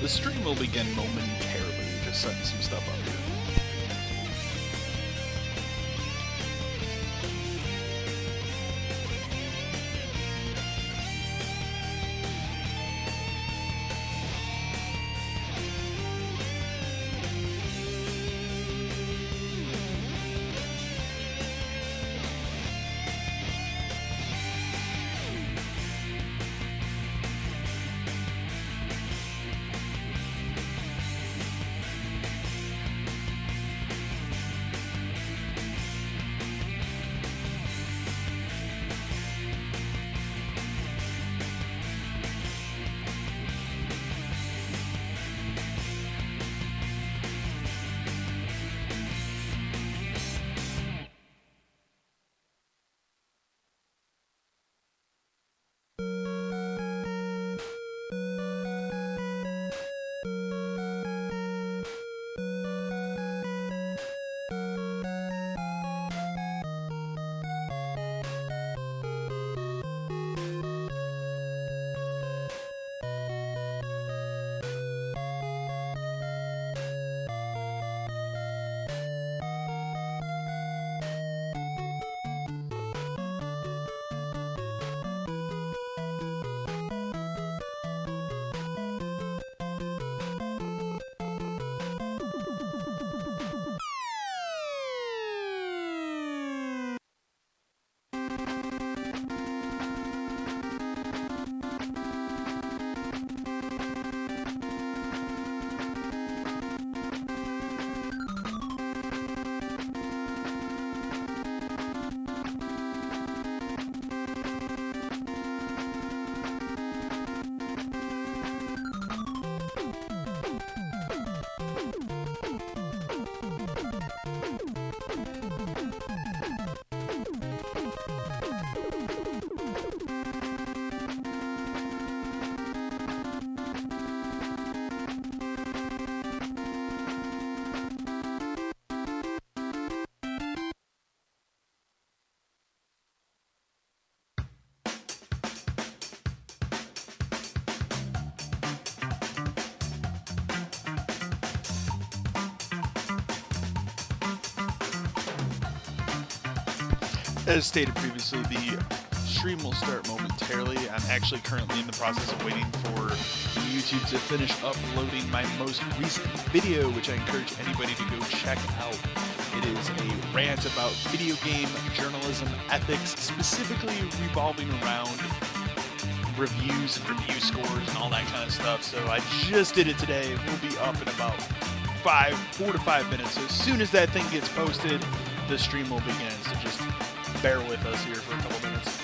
The stream will begin momentarily. Just setting some stuff up here. As stated previously, the stream will start momentarily. I'm actually currently in the process of waiting for YouTube to finish uploading my most recent video, which I encourage anybody to go check out. It is a rant about video game journalism ethics, specifically revolving around reviews and review scores and all that kind of stuff. So I just did it today. It will be up in about 4 to 5 minutes. So as soon as that thing gets posted, the stream will begin. So just bear with us here for a couple minutes.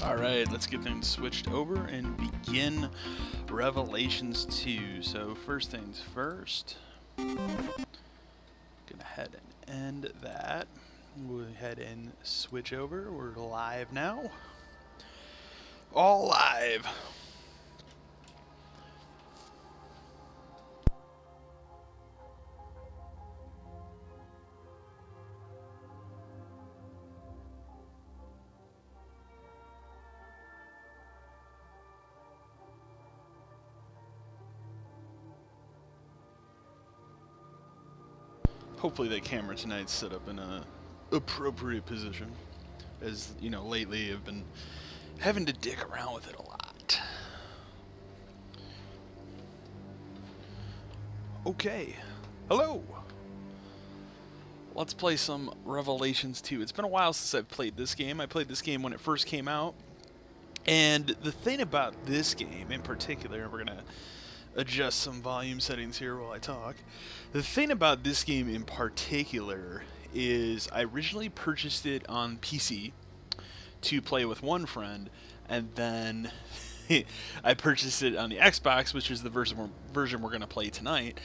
Alright, let's get things switched over and begin Revelations 2. So first things first, gonna head and end that. We'll head and switch over. We're live now. All live. Hopefully that camera tonight's set up in a appropriate position, as you know, lately I've been having to dick around with it a lot. Okay, hello. Let's play some Revelations 2. It's been a while since I've played this game. I played this game when it first came out, and the thing about this game in particular, we're gonna adjust some volume settings here while I talk. The thing about this game in particular is I originally purchased it on PC to play with one friend, and then I purchased it on the Xbox, which is the version we're going to play tonight,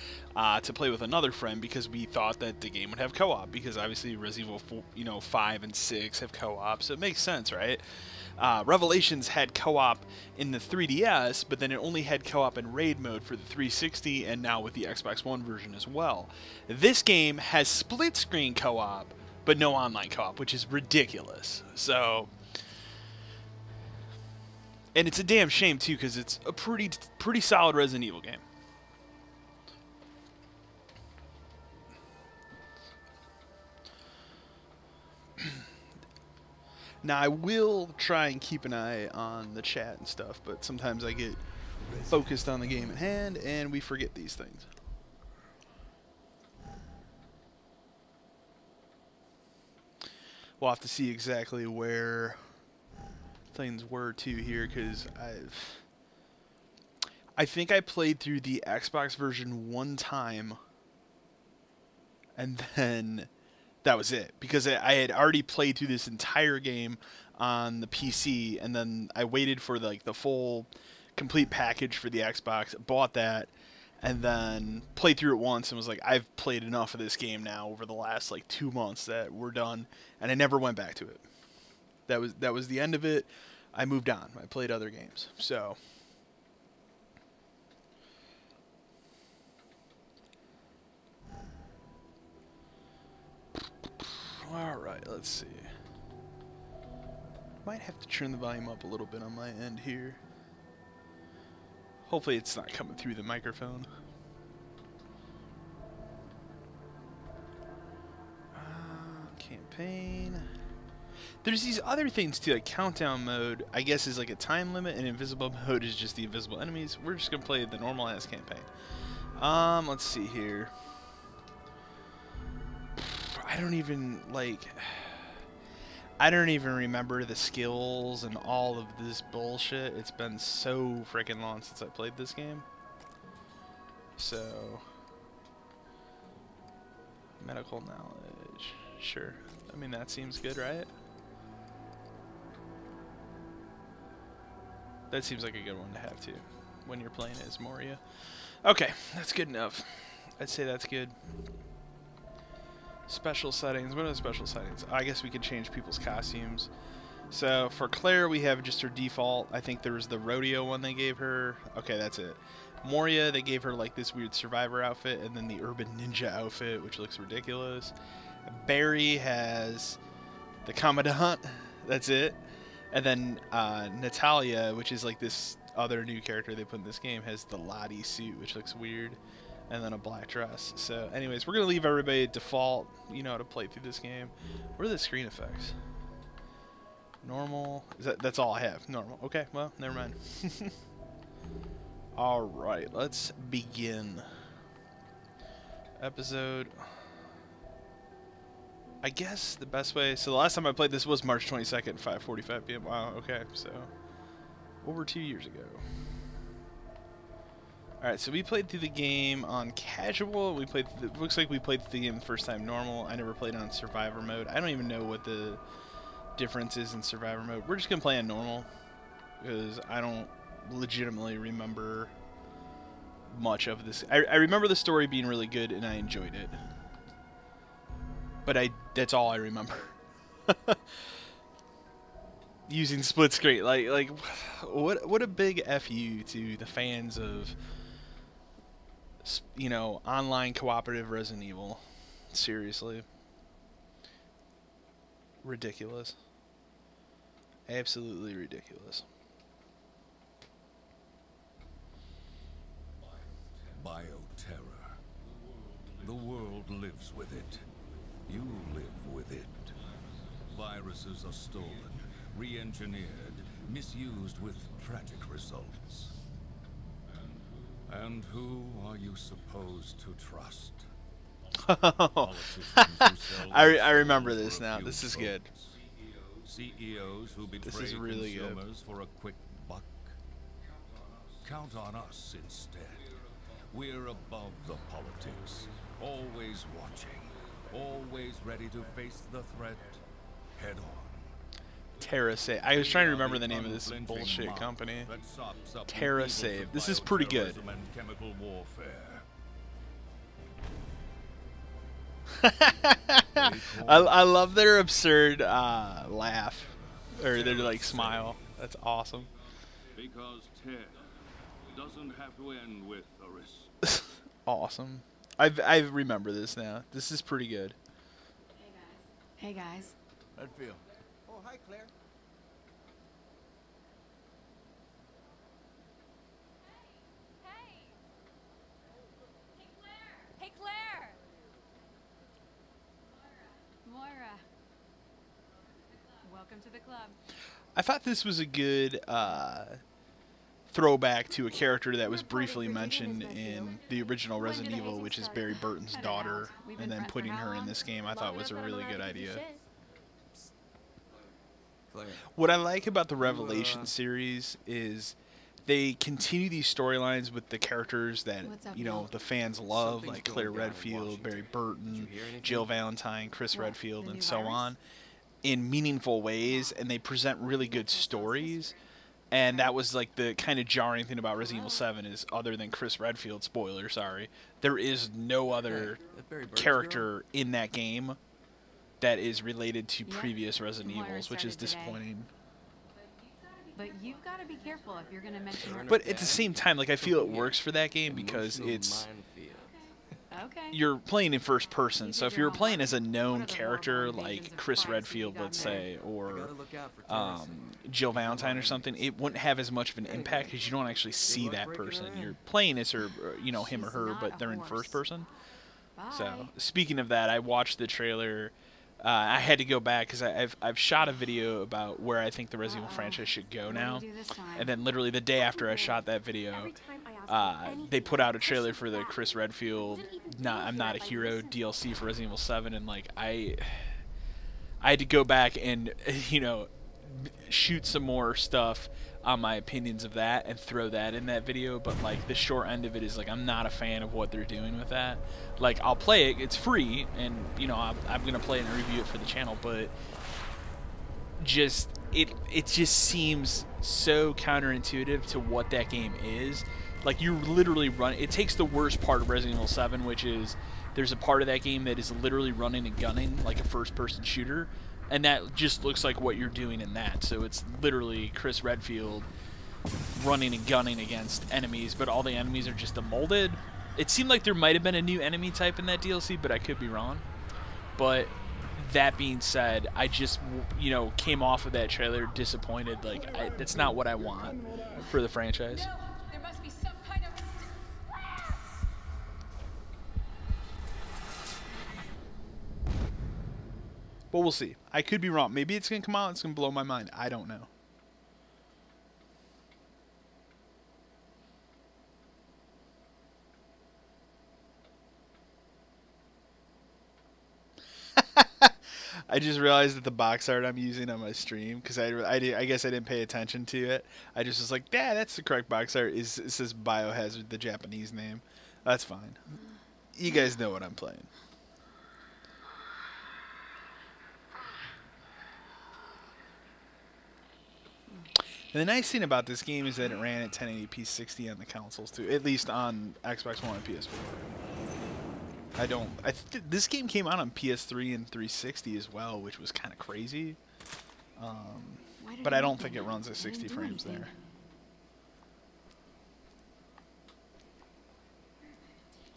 to play with another friend because we thought that the game would have co-op, because obviously Resident Evil 5 and 6 have co-op, so it makes sense, right? Revelations had co-op in the 3DS, but then it only had co-op in raid mode for the 360, and now with the Xbox One version as well. This game has split-screen co-op, but no online co-op, which is ridiculous. So, and it's a damn shame too, because it's a pretty solid Resident Evil game. Now, I will try and keep an eye on the chat and stuff, but sometimes I get focused on the game at hand and we forget these things. We'll have to see exactly where things were too here, because I think I played through the Xbox version one time and then that was it, because I had already played through this entire game on the PC, and then I waited for the full complete package for the Xbox, bought that, and then played through it once and was like, I've played enough of this game now over the last 2 months that we're done, and I never went back to it. That was the end of it. I moved on. I played other games. So alright, let's see. Might have to turn the volume up a little bit on my end here. Hopefully it's not coming through the microphone. Campaign. There's these other things too, like countdown mode, I guess, is like a time limit, and invisible mode is just the invisible enemies. We're just gonna play the normal ass campaign. Let's see here. I don't even remember the skills and all of this bullshit. It's been so freaking long since I played this game. So, medical knowledge, sure. I mean, that seems good, right? That seems like a good one to have too, when you're playing as Moria. Okay, that's good enough. I'd say that's good. Special settings. What are the special settings? I guess we could change people's costumes. So for Claire, we have just her default. I think there was the rodeo one they gave her. Okay, that's it. Moria, they gave her this weird survivor outfit, and then the urban ninja outfit, which looks ridiculous. Barry has the commandant. That's it. And then Natalia, which is this other new character they put in this game, has the Lottie suit, which looks weird. And then a black dress. So anyways, we're going to leave everybody at default, to play through this game. What are the screen effects? Normal. That's all I have. Normal. Okay, well, never mind. Alright, let's begin. Episode. I guess the best way... So the last time I played this was March 22nd, 5:45 p.m. Wow, okay, so over 2 years ago. Alright, so we played through the game on casual. Looks like we played through the game the first time normal. I never played on survivor mode. I don't even know what the differences in survivor mode. We're just gonna play on normal because I don't legitimately remember much of this. I remember the story being really good and I enjoyed it, but that's all I remember. Using split screen, like what a big fu to the fans of, you know, online cooperative Resident Evil. Seriously, ridiculous, absolutely ridiculous. Bioterror. The world lives with it. You live with it. Viruses are stolen, re-engineered, misused with tragic results. And who are you supposed to trust? I remember this now. This is good. CEOs who betray This is really good. consumers for a quick buck. Count on us instead. We're above the politics, always watching, always ready to face the threat head on. TerraSave. I was trying to remember the name of this bullshit company. TerraSave. This is pretty good. Chemical warfare. I love their absurd laugh, or their like smile. That's awesome. Because Terra doesn't have to end with a risk. Awesome. I remember this now. This is pretty good. Hey guys. How'd it feel? Oh, hi, Claire. Hey Claire. Moira. Welcome to the club. I thought this was a good throwback to a character that was briefly mentioned in the original Resident Evil, which is Barry Burton's daughter, and then putting her in this game I thought was a really good idea. What I like about the Revelation series is they continue these storylines with the characters that, you know, the fans love, like Claire Redfield, Barry Burton, Jill Valentine, Chris Redfield, and so on, in meaningful ways, and they present really good stories. And that was like the kind of jarring thing about Resident Evil 7 is, other than Chris Redfield, spoiler, sorry, there is no other character in that game that is related to previous Resident Evils, which is disappointing. But you've got to be careful if you're going to mention her. But at the same time, like, I feel it works for that game because it's you're playing in first person. So if you were playing as a known character like Chris Redfield, let's say, or Jill Valentine or something, it wouldn't have as much of an impact because you don't actually see that person. You're playing as her, you know, him or her, but they're in first person. So speaking of that, I watched the trailer. I had to go back because I've shot a video about where I think the Resident Evil franchise should go now, and then literally the day after I shot that video, they put out a trailer for the Chris Redfield I'm Not a Hero DLC for Resident Evil 7, and like I had to go back and, you know, shoot some more stuff on my opinions of that and throw that in that video. But like the short end of it is, like, I'm not a fan of what they're doing with that. Like, I'll play it, it's free, and you know, I'm gonna play it and review it for the channel, but just it just seems so counterintuitive to what that game is. Like, you literally run, it takes the worst part of Resident Evil 7, which is there's a part of that game that is literally running and gunning like a first person shooter, and that just looks like what you're doing in that. So it's literally Chris Redfield running and gunning against enemies, but all the enemies are just demolded. It seemed like there might have been a new enemy type in that DLC, but I could be wrong. But that being said, I just, you know, came off of that trailer disappointed. Like, that's not what I want for the franchise. No, there must be some kind of... But we'll see. I could be wrong. Maybe it's going to come out, it's going to blow my mind. I don't know. I just realized that the box art I'm using on my stream, because I guess I didn't pay attention to it. I just was like, yeah, that's the correct box art. It says Biohazard, the Japanese name. That's fine. You guys know what I'm playing. And the nice thing about this game is that it ran at 1080p 60 on the consoles too, at least on Xbox One and PS4. This game came out on PS3 and 360 as well, which was kind of crazy. But I don't think it runs at 60 frames there.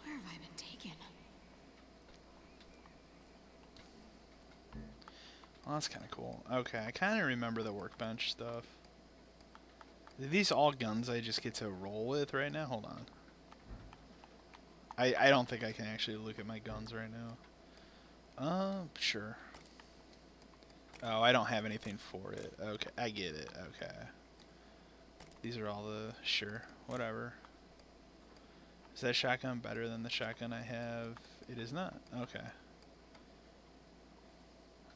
Where have I been taken? Well, that's kind of cool. Okay, I kind of remember the workbench stuff. Are these all guns I just get to roll with right now? Hold on. I don't think I can actually look at my guns right now. Sure. Oh, I don't have anything for it. Okay, I get it. Okay. These are all the... Sure, whatever. Is that shotgun better than the shotgun I have? It is not. Okay.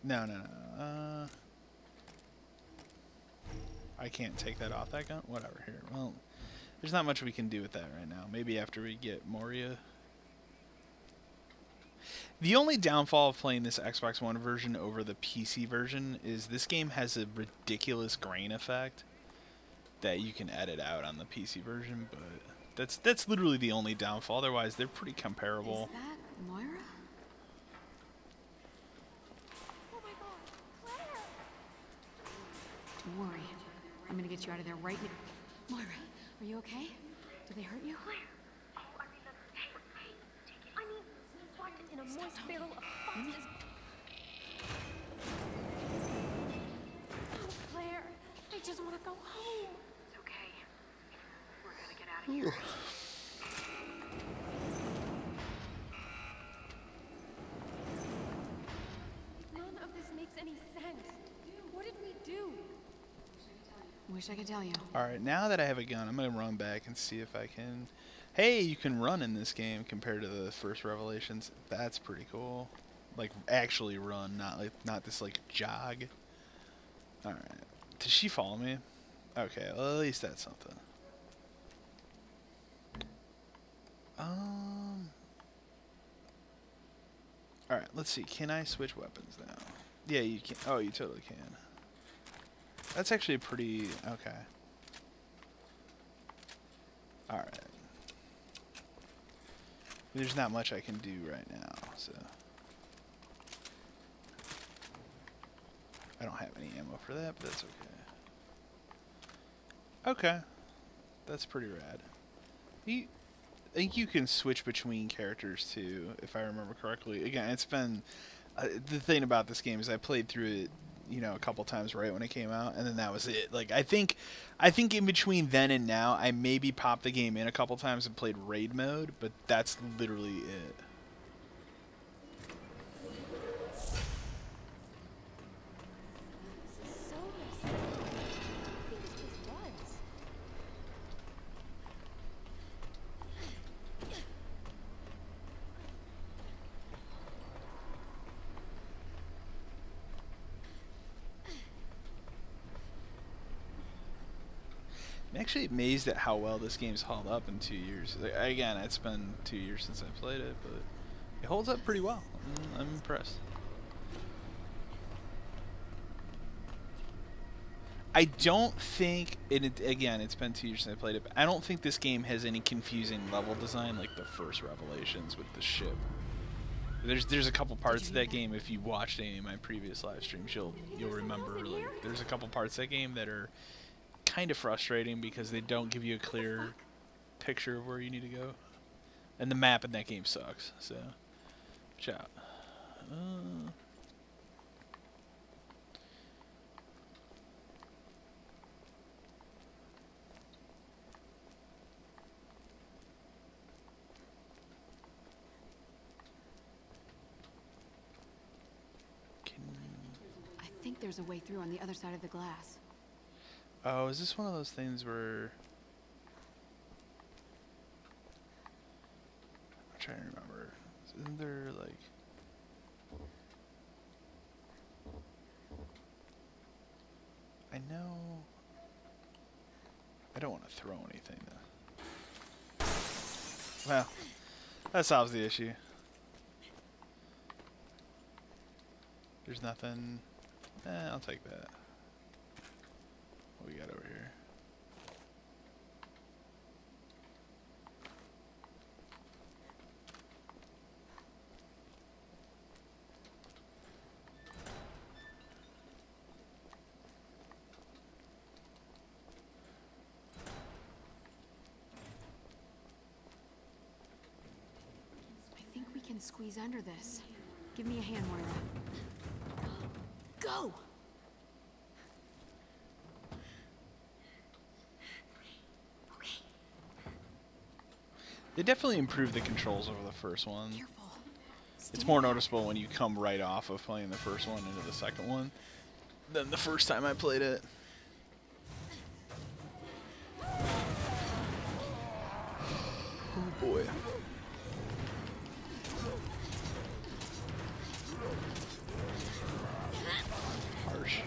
No. I can't take that off that gun? Whatever, here. Well, there's not much we can do with that right now. Maybe after we get Moria. The only downfall of playing this Xbox One version over the PC version is this game has a ridiculous grain effect that you can edit out on the PC version, but that's literally the only downfall. Otherwise, they're pretty comparable. Is that Moira? Oh my God, Claire! Don't worry. I'm gonna get you out of there right now. Moira, are you okay? Did they hurt you? Claire! Oh, I mean, hey, take it. I mean, locked in a moist barrel of foxes. Oh, Claire, I just want to go home. It's okay. We're gonna get out of here. None of this makes any sense. What did we do? Wish I could tell you. Alright, now that I have a gun, I'm going to run back and see if I can... Hey, you can run in this game compared to the first Revelations. That's pretty cool. Like, actually run, not this, like, jog. Alright. Did she follow me? Okay, well, at least that's something. Alright, let's see. Can I switch weapons now? Yeah, you can. Oh, you totally can. That's actually pretty... Okay. Alright. There's not much I can do right now, so... I don't have any ammo for that, but that's okay. Okay. That's pretty rad. I think you can switch between characters, too, if I remember correctly. Again, it's been... the thing about this game is I played through it, you know, a couple times right when it came out, and then that was it. Like, I think in between then and now, I maybe popped the game in a couple times and played raid mode, but that's literally it. This is so messy. I think it's just was. I'm actually amazed at how well this game's held up in 2 years. Like, again, it's been 2 years since I played it, but it holds up pretty well. I'm impressed. I don't think, again, it's been 2 years since I played it, but I don't think this game has any confusing level design like the first Revelations with the ship. There's a couple parts of that game, if you watched any of my previous live streams, you'll remember, like, there's a couple parts of that game that are kind of frustrating because they don't give you a clear picture of where you need to go. And the map in that game sucks, so watch out. I think there's a way through on the other side of the glass. Oh, is this one of those things where... I'm trying to remember. Isn't there, like... I know... I don't want to throw anything, though. Well, that solves the issue. There's nothing... I'll take that. What we got over here? squeeze under this. Give me a hand, Moira. Go! Okay. They definitely improved the controls over the first one. Careful. It's more noticeable when you come right off of playing the first one into the second one than the first time I played it. Oh boy. Harsh.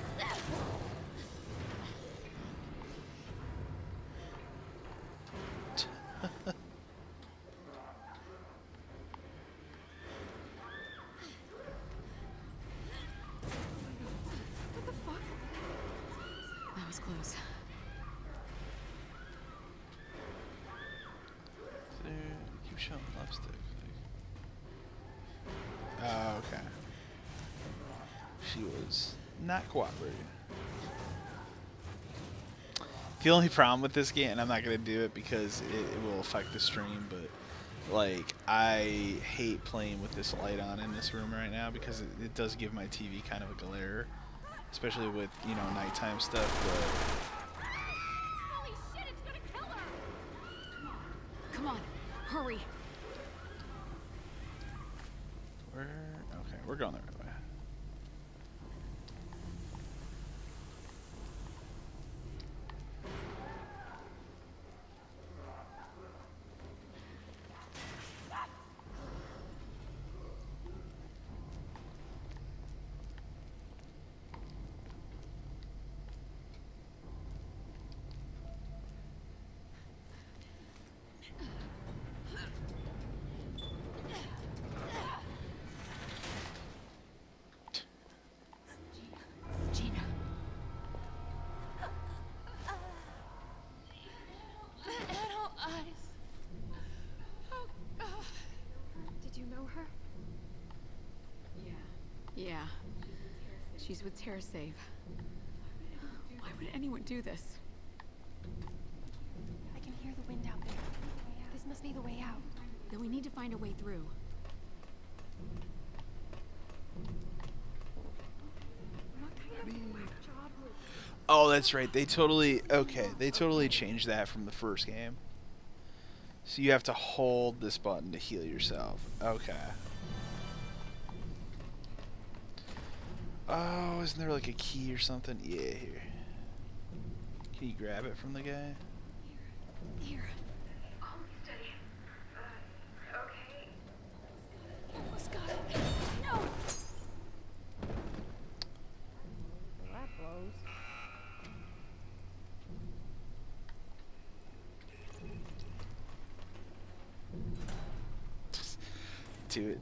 What the fuck? That was close. Keep showing left stick. Oh, okay. She was not cooperating. The only problem with this game, and I'm not going to do it because it will affect the stream, but like I hate playing with this light on in this room right now because it does give my TV kind of a glare, especially with, you know, nighttime stuff. But Holy shit, it's gonna kill her! Come on, hurry. we're going the right way. Gina. Little eyes. Oh, God. Did you know her? Yeah. She's with TerraSave. Why would anyone do this? I can hear the wind out there. This must be the way out. Then we need to find a way through. What kind of whack job was Oh, that's right. They totally changed that from the first game. So you have to hold this button to heal yourself. Okay. Oh, isn't there like a key or something? Yeah, here. Can you grab it from the guy? Here. almost got it? No! That blows.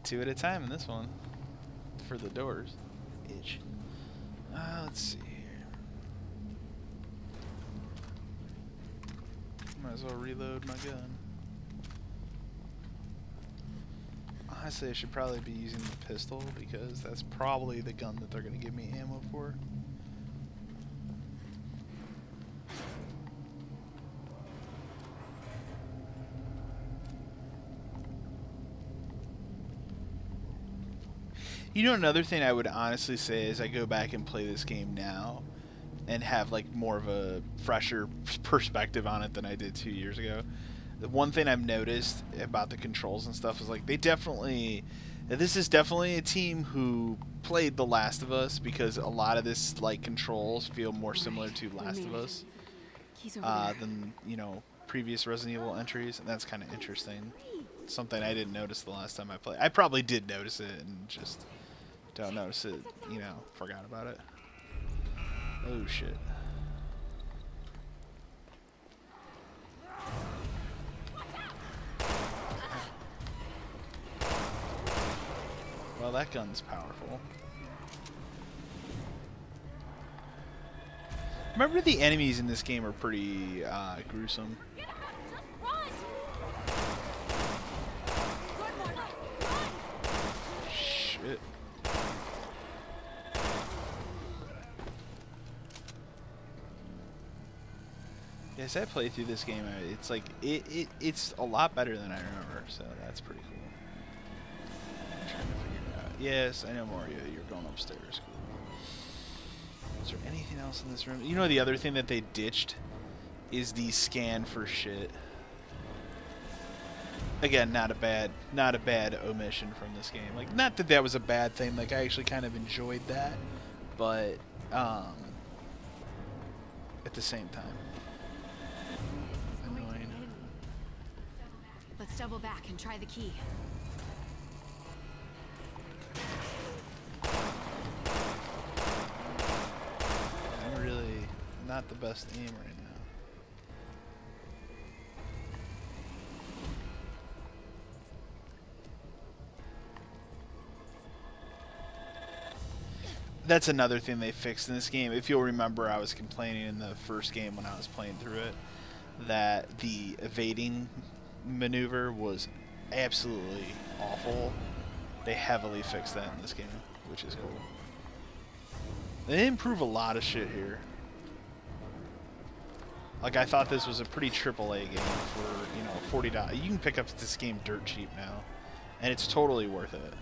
Two at a time in this one. For the doors. Itch. Let's see here. Might as well reload my gun. Honestly, I should probably be using the pistol because that's probably the gun that they're going to give me ammo for. You know, another thing I would honestly say is I go back and play this game now and have like more of a fresher perspective on it than I did 2 years ago. The one thing I've noticed about the controls and stuff is like this is definitely a team who played The Last of Us, because a lot of this like controls feel more similar to Last of Us He's over there. than, you know, previous Resident Evil entries, and that's kind of interesting. Something I didn't notice the last time I played. I probably did notice it and just don't notice it, you know, forgot about it. Oh shit. Well, that gun's powerful. Remember, the enemies in this game are pretty gruesome. Get out! Just run! Good one! Run! Shit. As I play through this game, it's like it's a lot better than I remember, so that's pretty cool. Yes, I know, Mario. You're going upstairs. Cool. Is there anything else in this room? You know, the other thing that they ditched is the scan for shit. Again, not a bad omission from this game. Like, not that that was a bad thing. Like, I actually kind of enjoyed that, but at the same time, annoying. Let's double back and try the key. I'm really not the best aim right now. That's another thing they fixed in this game. If you'll remember, I was complaining in the first game when I was playing through it that the evading maneuver was absolutely awful. They heavily fixed that in this game, which is cool. They improve a lot of shit here. Like, I thought this was a pretty AAA game for, you know, $40. You can pick up this game dirt cheap now, and it's totally worth it.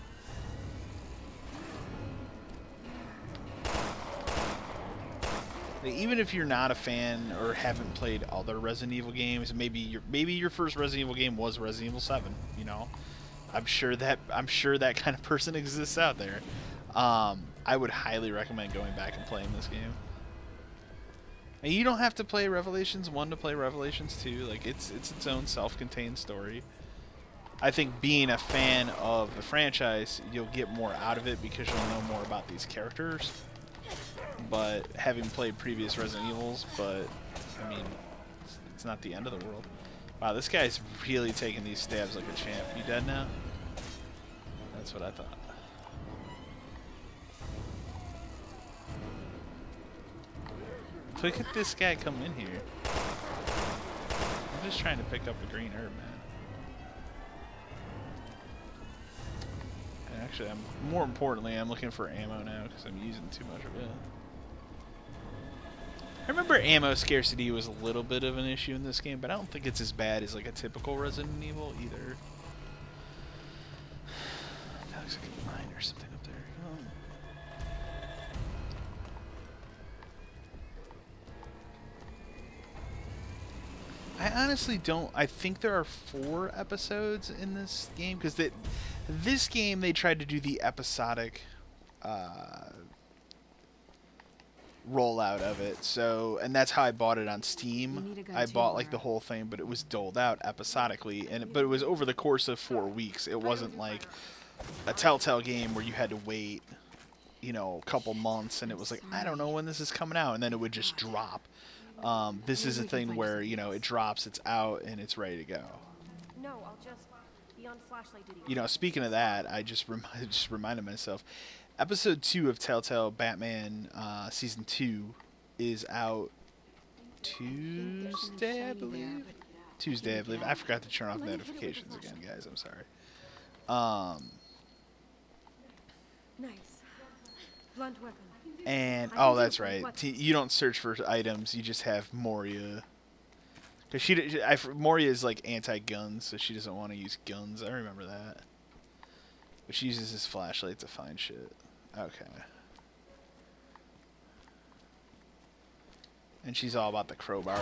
Even if you're not a fan or haven't played other Resident Evil games, maybe your first Resident Evil game was Resident Evil 7. You know, I'm sure that kind of person exists out there. I would highly recommend going back and playing this game. And you don't have to play Revelations 1 to play Revelations 2. Like, it's its own self-contained story. I think being a fan of the franchise, you'll get more out of it because you'll know more about these characters. But having played previous Resident Evils, but I mean, it's not the end of the world. Wow, this guy's really taking these stabs like a champ. You dead now? That's what I thought. Look at this guy come in here. I'm just trying to pick up a green herb, man. And actually, more importantly, I'm looking for ammo now because I'm using too much of it. I remember ammo scarcity was a little bit of an issue in this game, but I don't think it's as bad as like a typical Resident Evil either. That looks like a mine or something up there. I honestly don't. I think there are 4 episodes in this game because this game they tried to do the episodic rollout of it, so, and that's how I bought it on Steam. I bought like the whole thing, but it was doled out episodically, but it was over the course of 4 weeks. It wasn't like a Telltale game where you had to wait, you know, a couple months, and it was like, I don't know when this is coming out, and then it would just drop. This is a thing where, you know, it drops, it's out, and it's ready to go. No, I'll just be on flashlight duty. You know, speaking of that, I just reminded myself. Episode 2 of Telltale Batman Season 2 is out Tuesday, I believe. Tuesday, I believe. I forgot to turn off notifications again, guys. I'm sorry. Nice. Blunt weapon. And, oh, that's right. You don't search for items. You just have Moria. Because Moria is, like, anti-guns, so she doesn't want to use guns. I remember that. But she uses his flashlight to find shit. Okay. And she's all about the crowbar.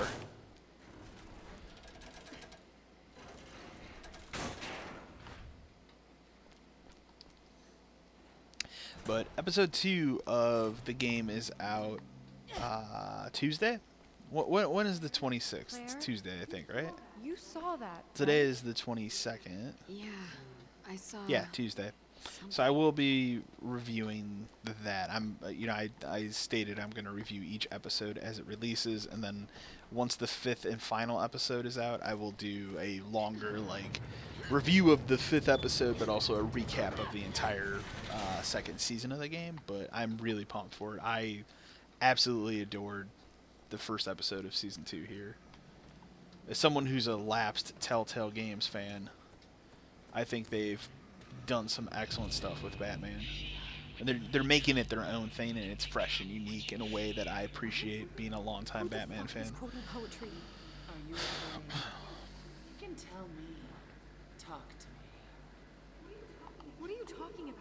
But episode 2 of the game is out Tuesday? When is the 26th? Claire? It's Tuesday, I think, right? You saw that. Today is the 22nd. Yeah, I saw. Yeah, Tuesday. So I will be reviewing that. You know, I stated I'm going to review each episode as it releases, and then once the 5th and final episode is out, I will do a longer, like, review of the 5th episode, but also a recap of the entire 2nd season of the game. But I'm really pumped for it. I absolutely adored the first episode of Season 2 here. As someone who's a lapsed Telltale Games fan, I think they've done some excellent stuff with Batman, and they're making it their own thing, and it's fresh and unique in a way that I appreciate being a longtime Batman fan. Quoting poetry. Are you afraid? You can tell me. Talk to me. What are you talking about?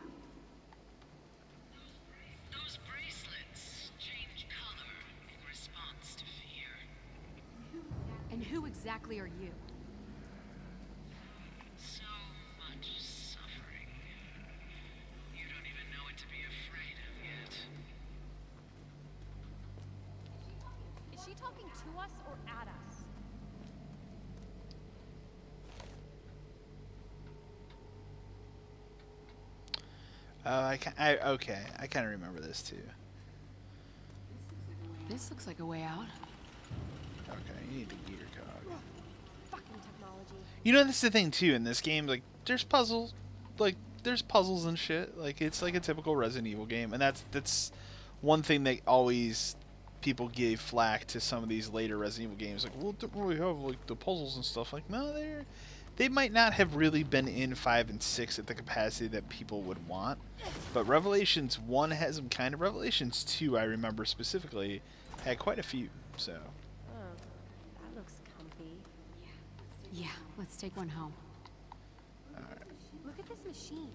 And who exactly are you? So much suffering. You don't even know what to be afraid of yet. Is she talking to us or at us? Okay, I kind of remember this too. This looks like a way out. Okay, you need the gear cog. Fucking technology. You know, that's the thing too in this game. Like, there's puzzles, there's puzzles and shit. Like, it's like a typical Resident Evil game, and that's one thing that always people gave flack to some of these later Resident Evil games. Like, well, don't really have like the puzzles and stuff. Like, no, they might not have really been in 5 and 6 at the capacity that people would want. But Revelations 1 has them kind of. Revelations 2, I remember specifically, had quite a few. So. Oh, that looks comfy. Yeah, let's take one home. Look at this machine.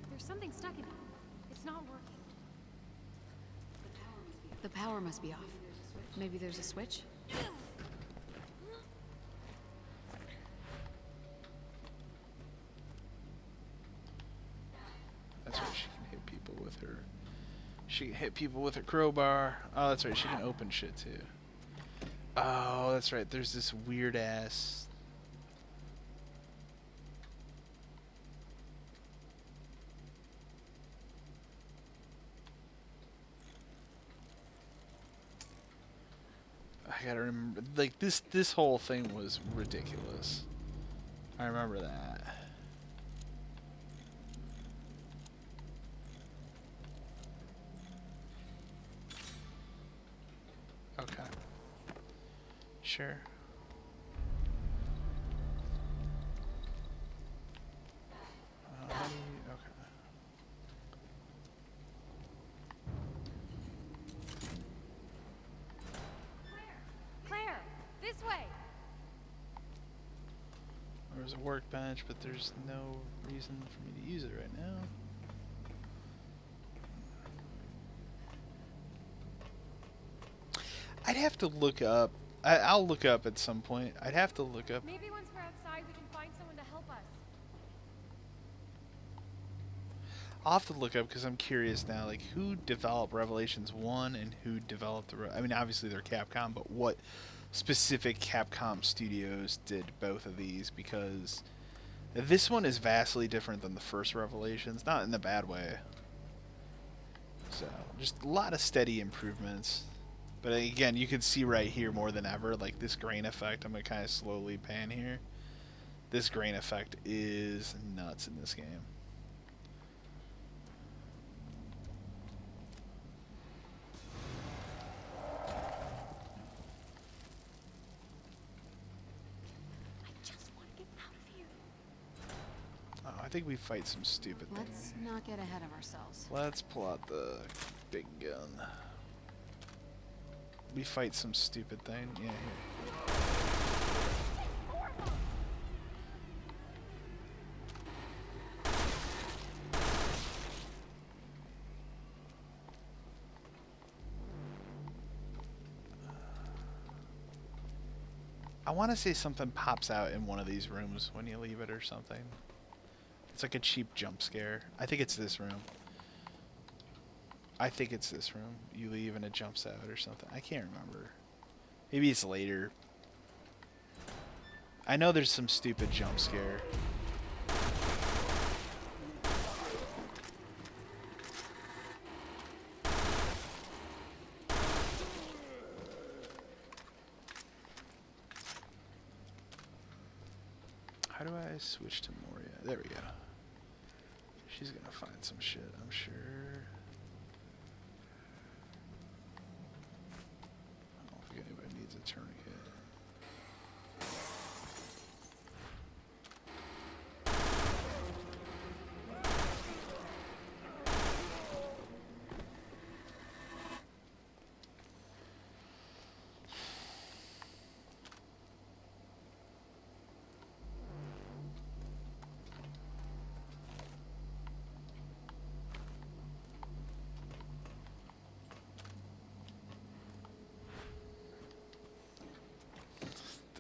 There's something stuck in it. It's not working. The power must be off. Maybe there's a switch? That's right, she can hit people with her. She can hit people with her crowbar. Oh, that's right, she can open shit too. Oh, that's right, there's this weird ass. I gotta remember, like, this whole thing was ridiculous. I remember that. Okay. Sure. Okay. Claire, this way. There's a workbench, but there's no reason for me to use it right now. I'd have to look up. I'll look up at some point. I'd have to look up. Maybe once we're outside, we can find someone to help us. I'll have to look up because I'm curious now, like, who developed Revelations 1 and who developed I mean, obviously they're Capcom, but what specific Capcom studios did both of these? Because this one is vastly different than the first Revelations, not in a bad way. So, just a lot of steady improvements. But again, you can see right here more than ever, like this grain effect. I'm going to kind of slowly pan here. This grain effect is nuts in this game. Oh, I think we fight some stupid thing. Let's not get ahead of ourselves. Let's pull out the big gun. We fight some stupid thing. Yeah, here. I want to say something pops out in one of these rooms when you leave it or something. It's like a cheap jump scare. I think it's this room. I think it's this room. You leave and it jumps out or something. I can't remember. Maybe it's later. I know there's some stupid jump scare. How do I switch to Moria? There we go. She's gonna find some shit, I'm sure. I don't think anybody needs a tourniquet.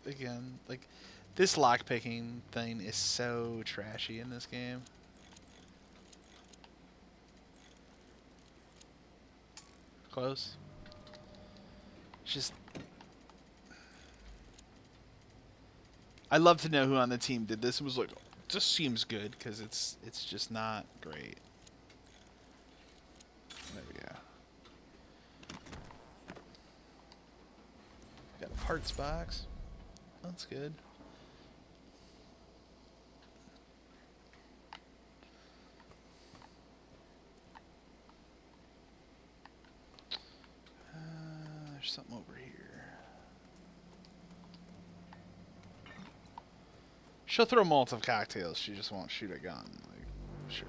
again, like, this lockpicking thing is so trashy in this game. Close. Just, I'd love to know who on the team did this. It was like, this seems good, because it's just not great. There we go. Got a parts box. That's good. There's something over here. She'll throw Molotov cocktails. She just won't shoot a gun. Like, sure.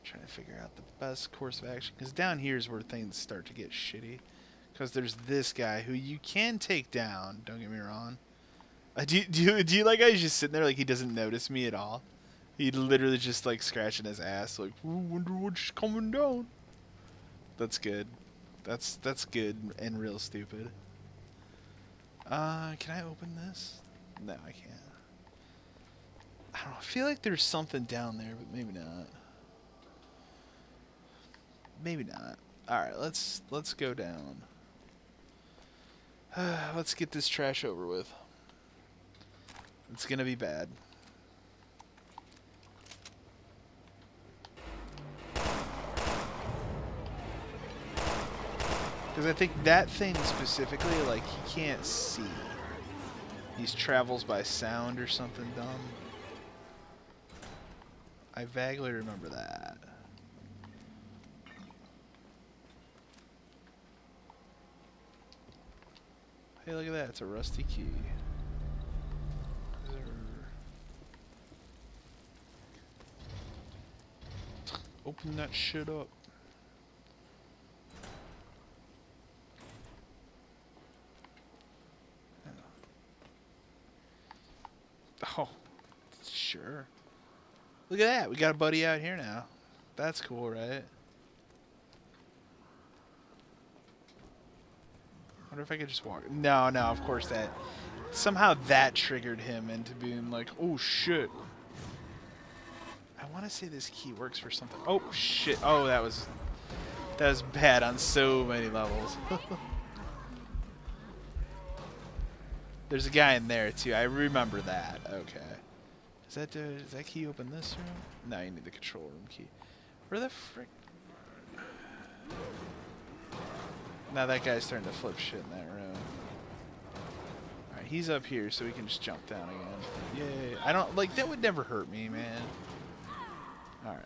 Trying to figure out the best course of action, because down here is where things start to get shitty. Because there's this guy who you can take down. Don't get me wrong. Do you like how he's just sitting there like he doesn't notice me at all? He literally just like scratching his ass like, "Ooh, wonder what's coming down." That's good. That's good and real stupid. Can I open this? No, I can't. I don't know. I feel like there's something down there, but maybe not. Maybe not. Alright, let's go down. Let's get this trash over with. It's gonna be bad. Because I think that thing specifically, like, he can't see. He travels by sound or something dumb. I vaguely remember that. Hey, look at that. It's a rusty key. Open that shit up. Oh, sure. Look at that. We got a buddy out here now. That's cool, right? I wonder if I could just walk. No, of course that. Somehow that triggered him into being like, oh shit. I want to say this key works for something. Oh shit. Oh, that was bad on so many levels. There's a guy in there too. I remember that. Okay. Does that key open this room? No, you need the control room key. Where the frick? Now that guy's starting to flip shit in that room. Alright, he's up here, so we can just jump down again. Yay. I don't, like, that would never hurt me, man. Alright.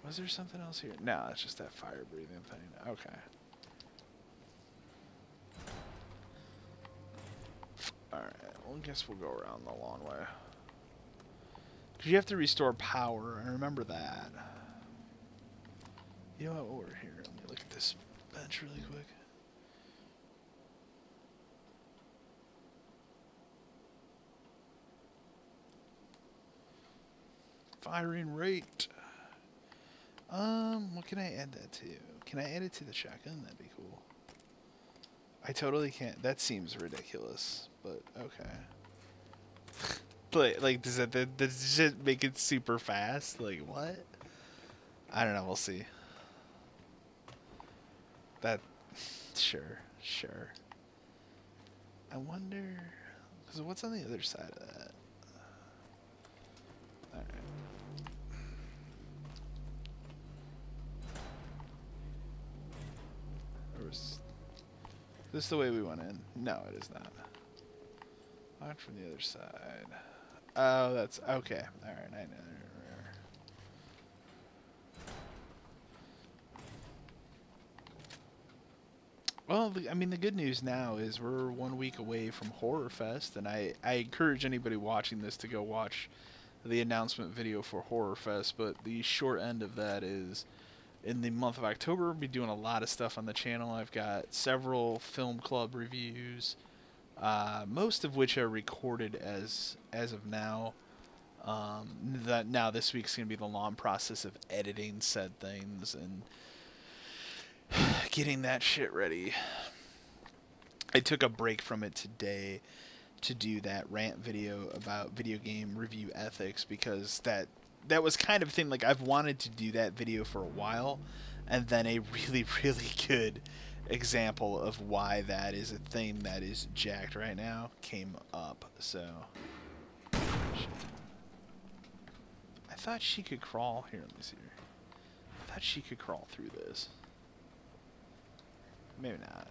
Was there something else here? No, it's just that fire breathing thing. Okay. Alright, well, I guess we'll go around the long way. Because you have to restore power, I remember that. You know what, while we're here, let me look at this bench really quick. Firing rate. What can I add that to? Can I add it to the shotgun? That'd be cool. I totally can't. That seems ridiculous, but okay. But, like, does it make it super fast? Like, what? I don't know. We'll see. That, sure. I wonder, because what's on the other side of that? Alright. Is this the way we went in? No, it is not. Locked from the other side. Oh, that's, okay. Alright, I know. Well, I mean, the good news now is we're 1 week away from Horror Fest, and I encourage anybody watching this to go watch the announcement video for Horror Fest, but the short end of that is in the month of October, I'll be doing a lot of stuff on the channel. I've got several film club reviews, most of which are recorded as of now. Now this week's going to be the long process of editing said things and getting that shit ready. I took a break from it today to do that rant video about video game review ethics, because that was kind of a thing, like, I've wanted to do that video for a while, and then a really, really good example of why that is a thing that is jacked right now came up. So I thought she could crawl. Here, let me see her. I thought she could crawl through this. Maybe not.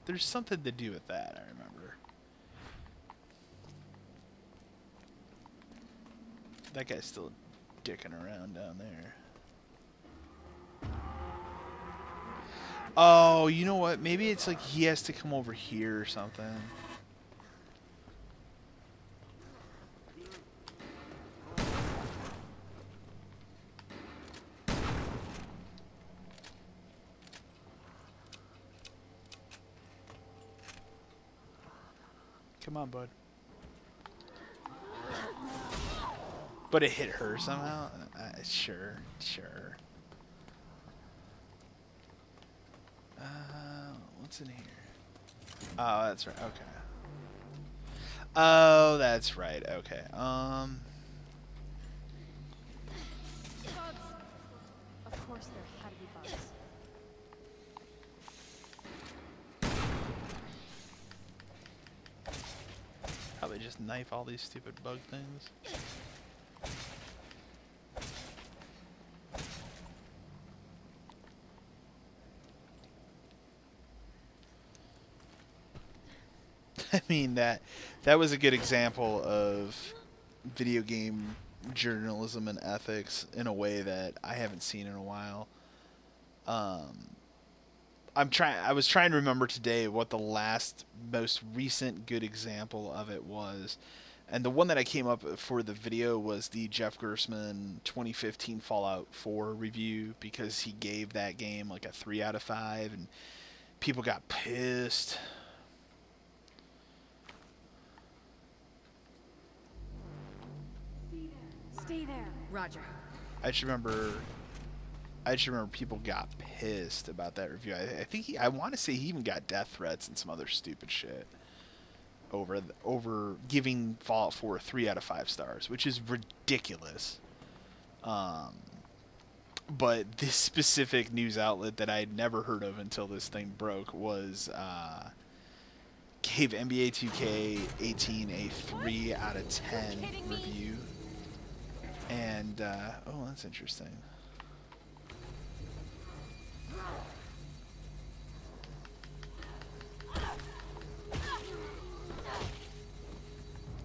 There's something to do with that, I remember. That guy's still dicking around down there. Oh, you know what? Maybe it's like he has to come over here or something. Come on, bud. But it hit her somehow? Sure. What's in here? Oh, that's right. Okay. Oh, that's right. Okay. Bugs. Of course there had to be bugs. Probably just knife all these stupid bug things. I mean, that was a good example of video game journalism and ethics in a way that I haven't seen in a while. I was trying to remember today what the most recent good example of it was, and the one that I came up with for the video was the Jeff Gerstmann 2015 Fallout 4 review, because he gave that game like a 3 out of 5, and people got pissed. Stay there. Roger. I just remember people got pissed about that review. I want to say he even got death threats and some other stupid shit over giving Fallout 4 3 out of 5 stars, which is ridiculous. But this specific news outlet that I had never heard of until this thing broke was gave NBA 2K18 a 3 out of 10 review. And, oh, that's interesting.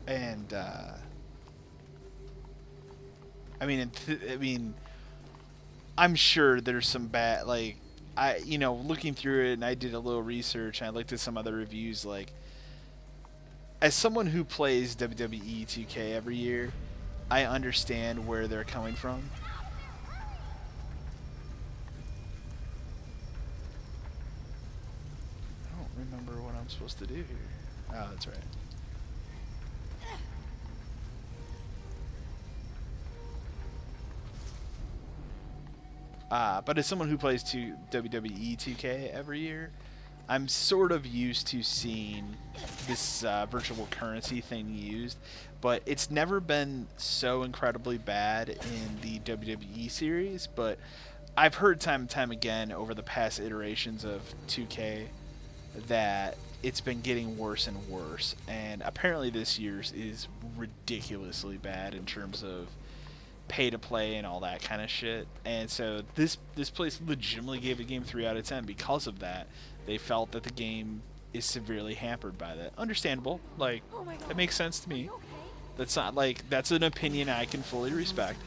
And, I mean, I'm sure there's some bad, like, looking through it, and I did a little research, and I looked at some other reviews, like, as someone who plays WWE 2K every year, I understand where they're coming from. I don't remember what I'm supposed to do here. Oh, that's right. But as someone who plays WWE 2K every year, I'm sort of used to seeing this virtual currency thing used, but it's never been so incredibly bad in the WWE series. But I've heard time and time again over the past iterations of 2K that it's been getting worse and worse, and apparently this year's is ridiculously bad in terms of pay to play and all that kind of shit. And so this place legitimately gave the game 3 out of 10 because of that. They felt that the game is severely hampered by that. Understandable. Like, that makes sense to me. That's not like, that's an opinion I can fully respect.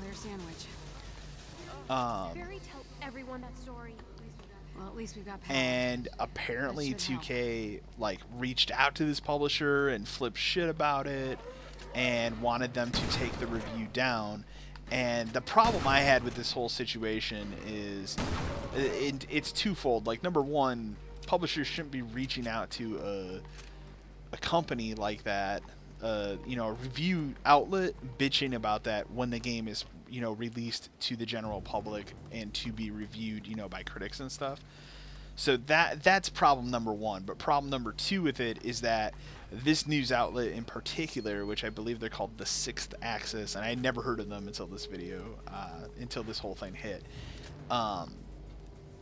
Barry, tell everyone that story. Well, at least we've got power. And apparently 2K like reached out to this publisher and flipped shit about it and wanted them to take the review down. And the problem I had with this whole situation is it's twofold. Like, number one, publishers shouldn't be reaching out to a company like that, you know, a review outlet, bitching about that when the game is, you know, released to the general public and to be reviewed, you know, by critics and stuff. So that's problem number one. But problem number two with it is that this news outlet in particular, which I believe they're called the Sixth Axis, and I had never heard of them until this video, until this whole thing hit,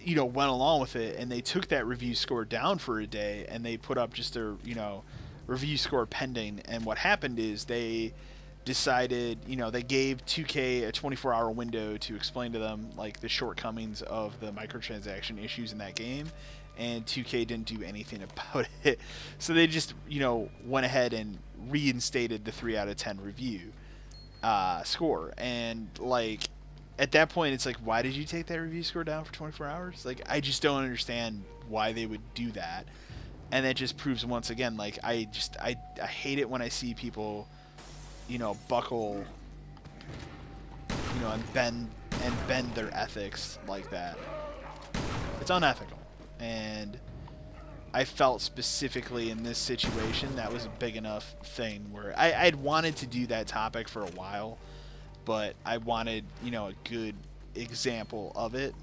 you know, went along with it, and they took that review score down for a day, and they put up just a, you know, review score pending. And what happened is they decided, you know, they gave 2K a 24-hour window to explain to them, like, the shortcomings of the microtransaction issues in that game, and 2K didn't do anything about it. So they just, you know, went ahead and reinstated the 3 out of 10 review score. And, like, at that point, it's like, why did you take that review score down for 24 hours? Like, I just don't understand why they would do that. And that just proves once again, like, I hate it when I see people, you know, buckle, you know, and bend their ethics like that. It's unethical. And I felt specifically in this situation that was a big enough thing where I'd wanted to do that topic for a while, but I wanted, you know, a good example of it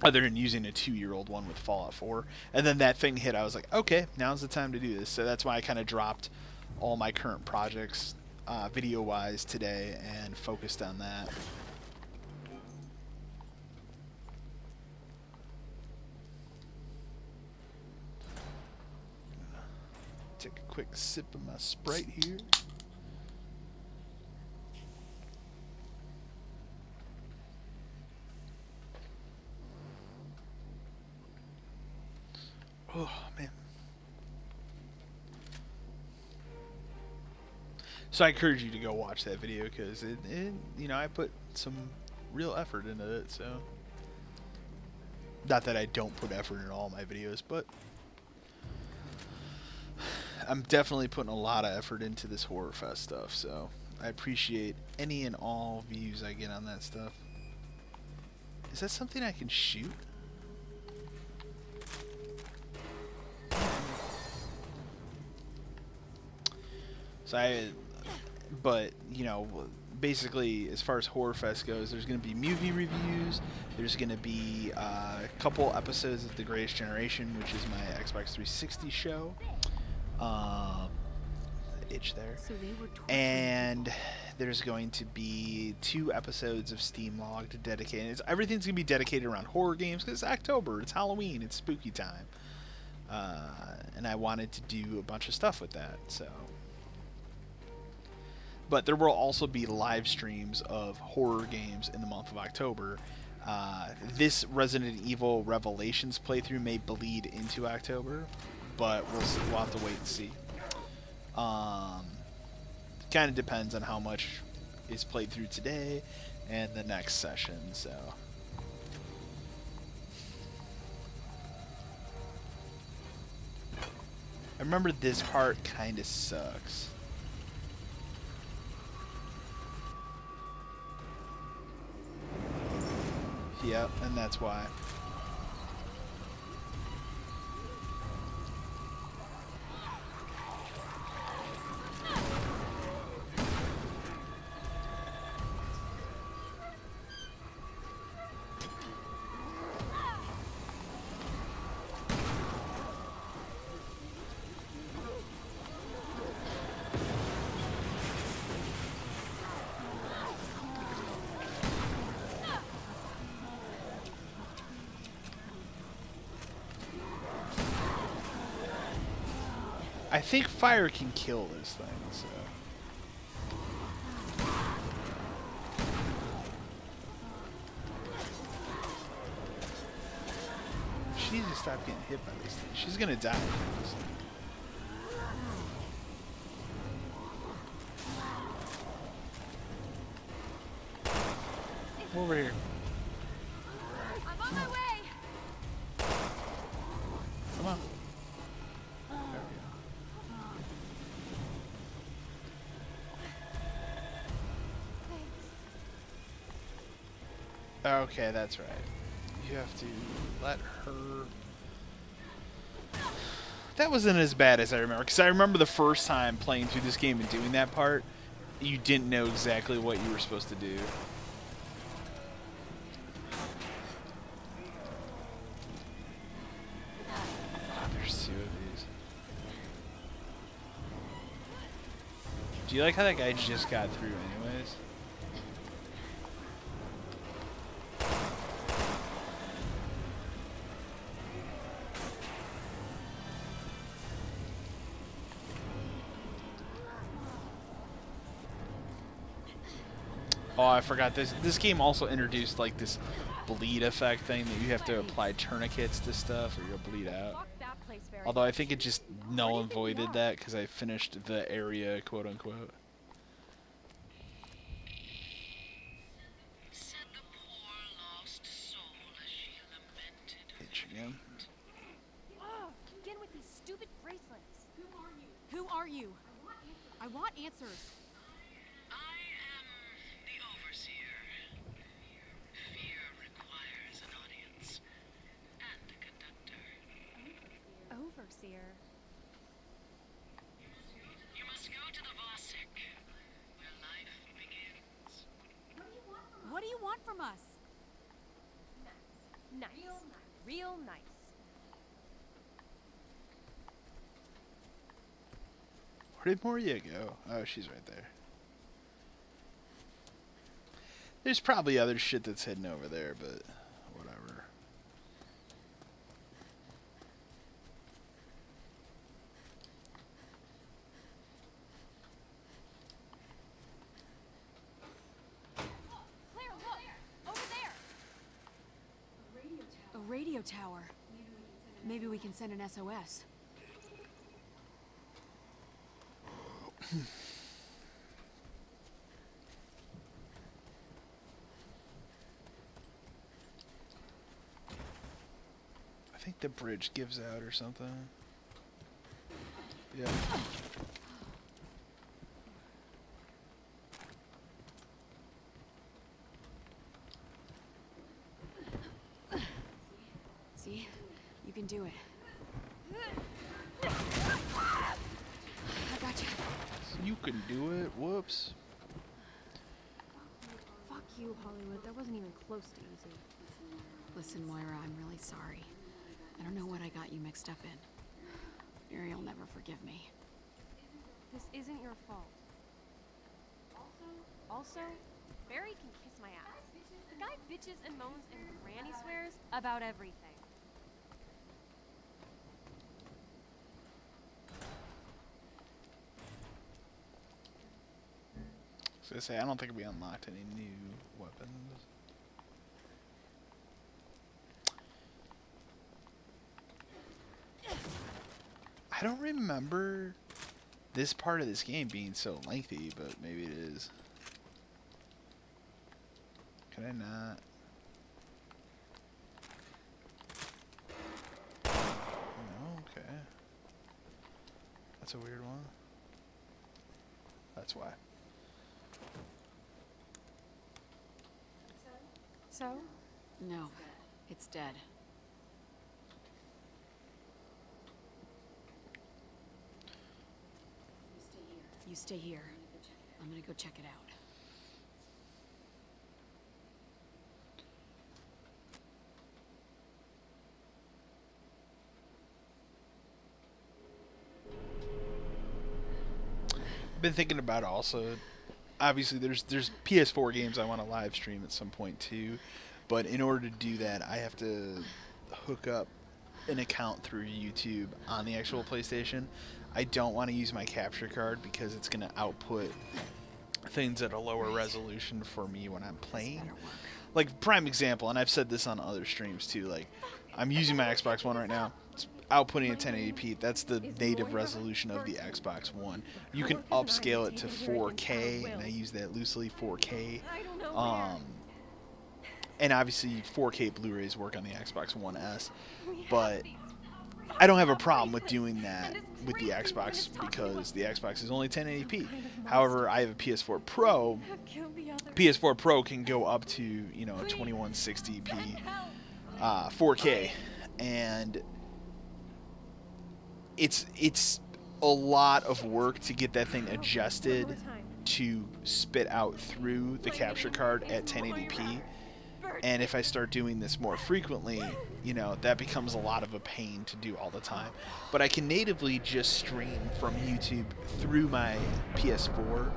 other than using a 2-year-old one with Fallout 4. And then that thing hit. I was like, okay, now's the time to do this. So that's why I kind of dropped all my current projects video-wise today and focused on that. Take a quick sip of my Sprite here. Oh, man. So I encourage you to go watch that video because it, you know, I put some real effort into it. So, not that I don't put effort in all my videos, but I'm definitely putting a lot of effort into this Horror Fest stuff. So I appreciate any and all views I get on that stuff. Is that something I can shoot? So but, you know, basically, as far as Horror Fest goes, there's going to be movie reviews. There's going to be a couple episodes of The Greatest Generation, which is my Xbox 360 show. Itch there. So they were and there's going to be 2 episodes of Steam Logged dedicated. Everything's going to be dedicated around horror games because it's October, it's Halloween, it's spooky time. And I wanted to do a bunch of stuff with that, so... But there will also be live streams of horror games in the month of October. This Resident Evil Revelations playthrough may bleed into October, but we'll have to wait and see. Kind of depends on how much is played through today and the next session. So. I remember this part kind of sucks. Yep, and that's why. I think fire can kill this thing, so. She needs to stop getting hit by this thing. She's gonna die. Over here. I'm on my way. Come on. Okay, that's right. You have to let her... That wasn't as bad as I remember, because I remember the first time playing through this game and doing that part, you didn't know exactly what you were supposed to do. Oh, there's 2 of these. Do you like how that guy just got through anyways? Oh, I forgot this game also introduced like this bleed effect thing that you have to apply tourniquets to stuff or you'll bleed out. Fuck that place, Barry. Although I think it just null and voided that because I finished the area, quote unquote. Said the poor lost soul as she lamented her Itch again. Ugh, again with these stupid bracelets. Who are you? I want answers. I am the Overseer. Fear requires an audience and a conductor. Overseer. You must go to the Vosik, where life begins. What do you want from us? Nice. Real nice. Where did Moria go? Oh, she's right there. There's probably other shit that's hidden over there, but whatever. Claire, look! Over there! A radio tower. Maybe we can send an SOS. I think the bridge gives out or something. Yeah. See? You can do it. I gotcha. You can do it. Whoops. Fuck you, Hollywood. That wasn't even close to easy. Listen, Moira, I'm really sorry. I don't know what I got you mixed up in. Barry'll never forgive me. This isn't your fault. Also, Barry can kiss my ass. The guy bitches and moans and granny swears about everything. So I say I don't think we unlocked any new weapons. I don't remember this part of this game being so lengthy, but maybe it is. Can I not? No, okay. That's a weird one. That's why. So? No, it's dead. You stay here. I'm gonna go check it out. Been thinking about also, obviously there's PS4 games I want to live stream at some point too, but in order to do that I have to hook up an account through YouTube on the actual PlayStation. I don't want to use my capture card because it's going to output things at a lower resolution for me when I'm playing. Like prime example, and I've said this on other streams too, like I'm using my Xbox One right now. It's outputting at 1080p. That's the native resolution of the Xbox One. You can upscale it to 4K, and I use that loosely, 4K. And obviously 4K Blu-rays work on the Xbox One S, but I don't have a problem with doing that with the Xbox because the Xbox is only 1080p. However, I have a PS4 Pro. PS4 Pro can go up to, you know, 2160p 4K, and it's a lot of work to get that thing adjusted to spit out through the capture card at 1080p. And if I start doing this more frequently, you know, that becomes a lot of a pain to do all the time. But I can natively just stream from YouTube through my PS4.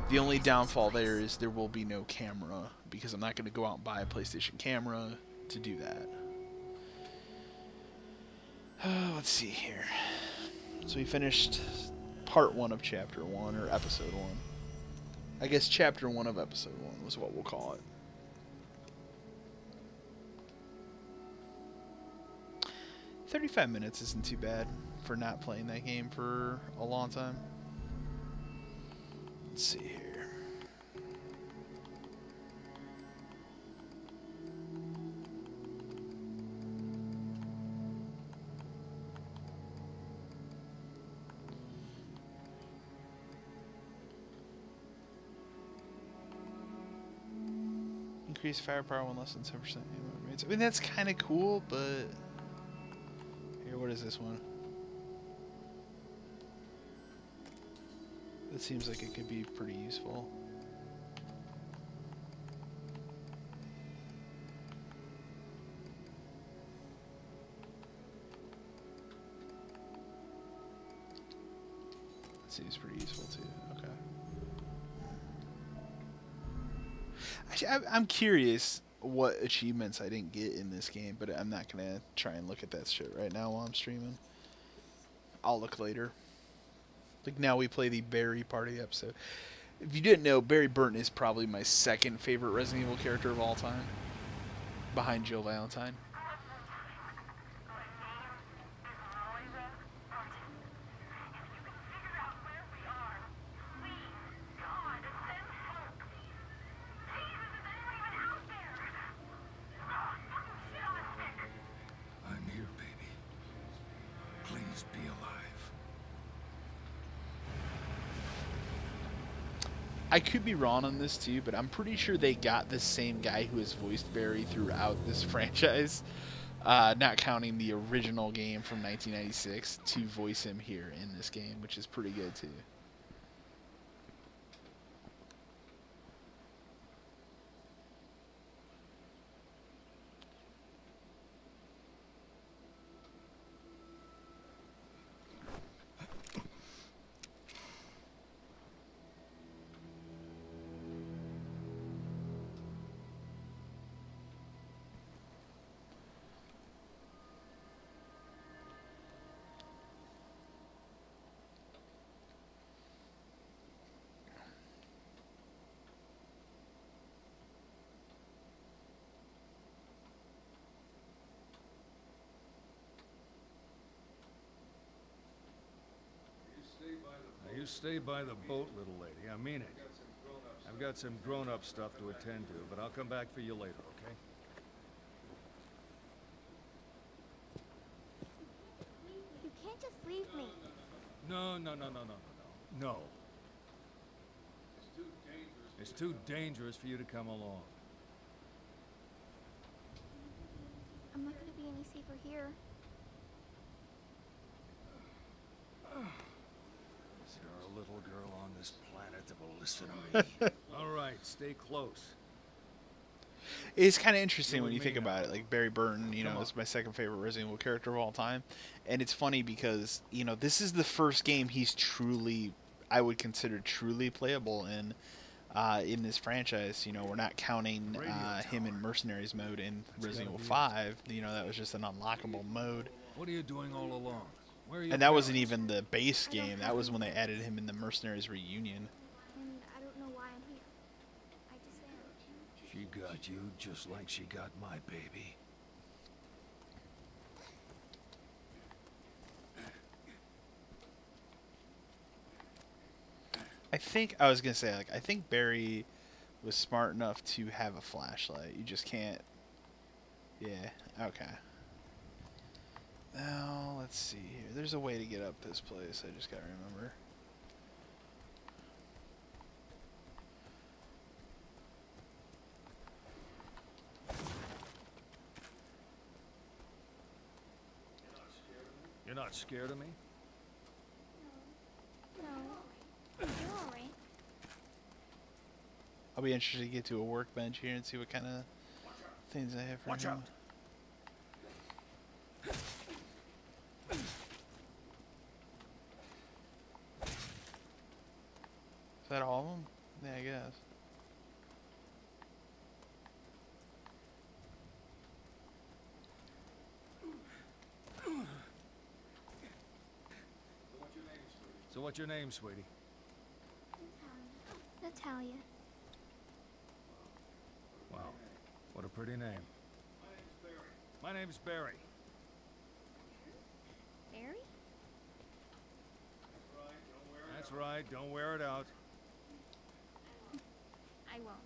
The only downfall there is there will be no camera, because I'm not going to go out and buy a PlayStation camera to do that. Let's see here. So we finished part 1 of chapter 1, or episode 1. I guess chapter 1 of episode 1 was what we'll call it. 35 minutes isn't too bad for not playing that game for a long time. Let's see here. Increase firepower when less than 10% ammo remains. I mean, that's kind of cool, but... Here, what is this one? That seems like it could be pretty useful. That seems pretty useful too. Okay. Actually, I'm curious what achievements I didn't get in this game, but I'm not gonna try and look at that shit right now while I'm streaming. I'll look later. Like, now we play the Barry party episode. If you didn't know, Barry Burton is probably my second favorite Resident Evil character of all time, behind Jill Valentine. I could be wrong on this too, but I'm pretty sure they got the same guy who has voiced Barry throughout this franchise, not counting the original game from 1996, to voice him here in this game, which is pretty good too. You stay by the boat, little lady. I mean it. I've got some grown-up stuff to attend to, but I'll come back for you later, okay? You can't just leave me. No. No. It's too dangerous for you to come along. I'm not gonna be any safer here. Is there a little girl on this planet that will listen to me? All right, stay close. It's kind of interesting when you think about it. Like, Barry Burton, you know, is my second favorite Resident Evil character of all time. And it's funny because, you know, this is the first game he's truly, I would consider truly playable in this franchise. You know, we're not counting him in Mercenaries mode in Resident Evil 5. You know, that was just an unlockable mode. What are you doing all along? Where are you? And that wasn't even the base game. That was when they added him in the Mercenaries Reunion. And I don't know why I'm here. I just am. She got you just like she got my baby. I think, I was going to say, like, I think Barry was smart enough to have a flashlight. You just can't. Yeah, okay. Now, let's see here. There's a way to get up this place. I just gotta remember. You're not scared of me? No. You're alright. I'll be interested to get to a workbench here and see what kind of things I have for Watch him. out! Is that all of them? Yeah, I guess. So what's your name, sweetie? Natalia. Wow, what a pretty name. My name's Barry. Barry? That's right, don't wear it out. I won't.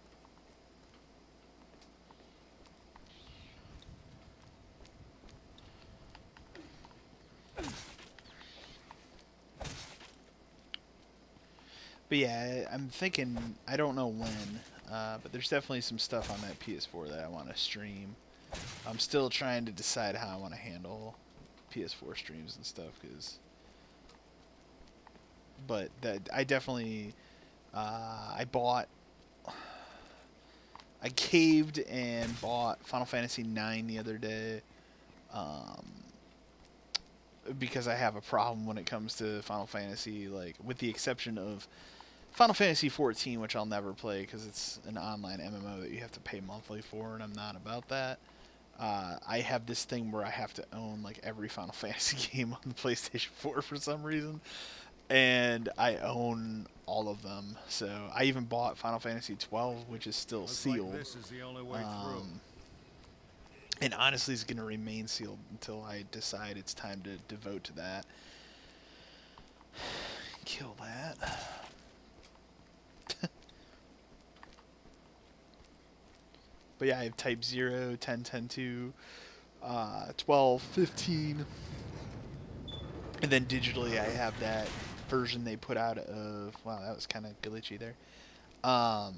But yeah, I'm thinking, I don't know when, but there's definitely some stuff on that PS4 that I want to stream. I'm still trying to decide how I want to handle PS4 streams and stuff, but that I definitely, I caved and bought Final Fantasy IX the other day, because I have a problem when it comes to Final Fantasy, like, with the exception of Final Fantasy XIV, which I'll never play because it's an online MMO that you have to pay monthly for, and I'm not about that. I have this thing where I have to own, like, every Final Fantasy game on the PlayStation 4 for some reason, and I own all of them. So I even bought Final Fantasy XII, which is still sealed. Like this is the only way through. And honestly, it's going to remain sealed until I decide it's time to devote to that. Kill that. But yeah, I have Type 0, 10, 10, 2, 12, 15. And then digitally, I have that version they put out of... Wow, that was kind of glitchy there. I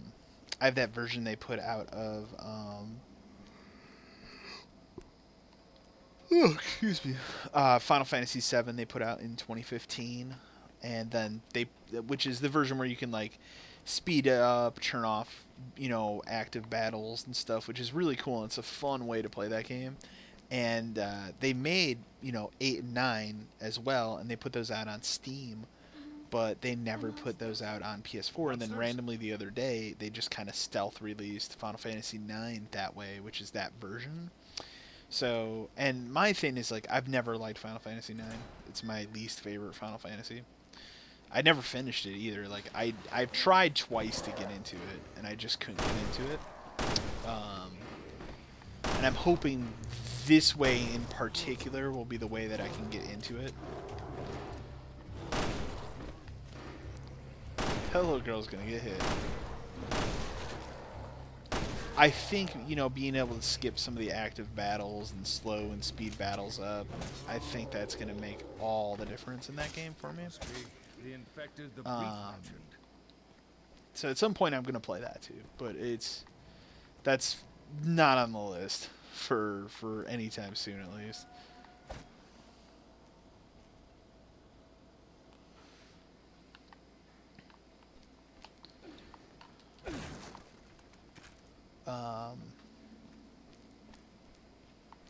have that version they put out of... oh, excuse me. Final Fantasy VII they put out in 2015. And then which is the version where you can, like, speed it up, turn off, you know, active battles and stuff, which is really cool. It's a fun way to play that game. And they made, you know, 8 and 9 as well, and they put those out on Steam, but they never put those out on PS4. And then randomly the other day, they just kind of stealth released Final Fantasy IX that way, which is that version. So, and my thing is, like, I've never liked Final Fantasy IX. It's my least favorite Final Fantasy. I never finished it either. Like, I've tried twice to get into it, and I just couldn't get into it. And I'm hoping this way in particular will be the way that I can get into it. Hello, girl's gonna get hit. I think, you know, being able to skip some of the active battles and slow and speed battles up, I think that's gonna make all the difference in that game for me. The infected, the mentioned. So at some point I'm gonna play that too, but that's not on the list for any time soon, at least.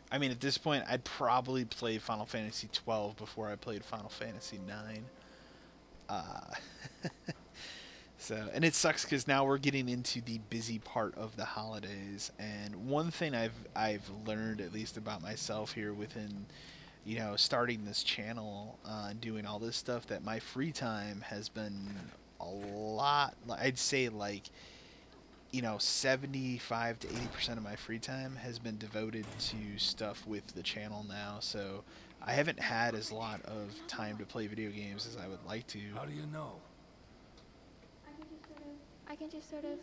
I mean, at this point, I'd probably play Final Fantasy XII before I played Final Fantasy IX. So, and it sucks because now we're getting into the busy part of the holidays, and one thing I've learned, at least about myself here within, you know, starting this channel, doing all this stuff, that my free time has been a lot. I'd say, like, you know, 75 to 80% of my free time has been devoted to stuff with the channel now. So I haven't had as lot of time to play video games as I would like to. How do you know? I can just sort of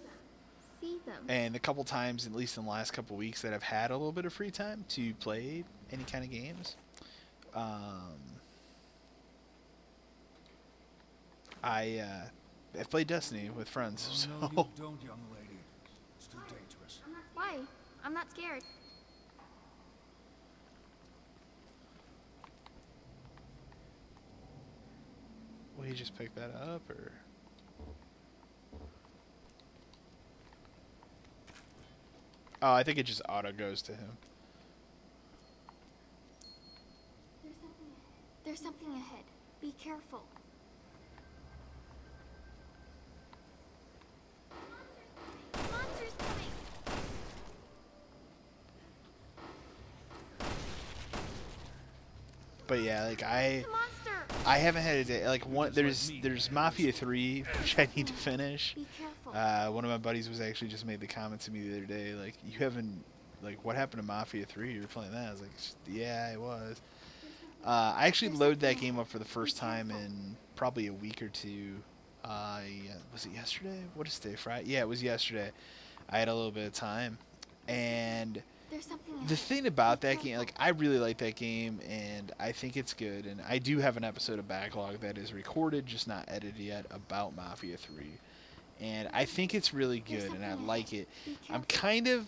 see them. And a couple times, at least in the last couple weeks, that I've had a little bit of free time to play any kind of games, I've played Destiny with friends, so. Oh, no, you don't, young lady. It's too dangerous. Why? I'm not scared. Will he just pick that up, or? Oh, I think it just auto goes to him. There's something ahead. Be careful. Monster's coming. But yeah, like The monster. I haven't had a day like one. There's Mafia 3, which I need to finish. Be careful. One of my buddies was actually just made the comment to me the other day, like, you haven't, like, what happened to Mafia 3? You were playing that? I was like, yeah, I was. I actually loaded that game up for the first time in probably a week or two. Was it yesterday? What is today? Friday? Yeah, it was yesterday. I had a little bit of time, and There's something ahead. the thing about that game, like, I really like that game, and I think it's good, and I do have an episode of Backlog that is recorded, just not edited yet, about Mafia 3. And I think it's really good, and I like it. I'm kind of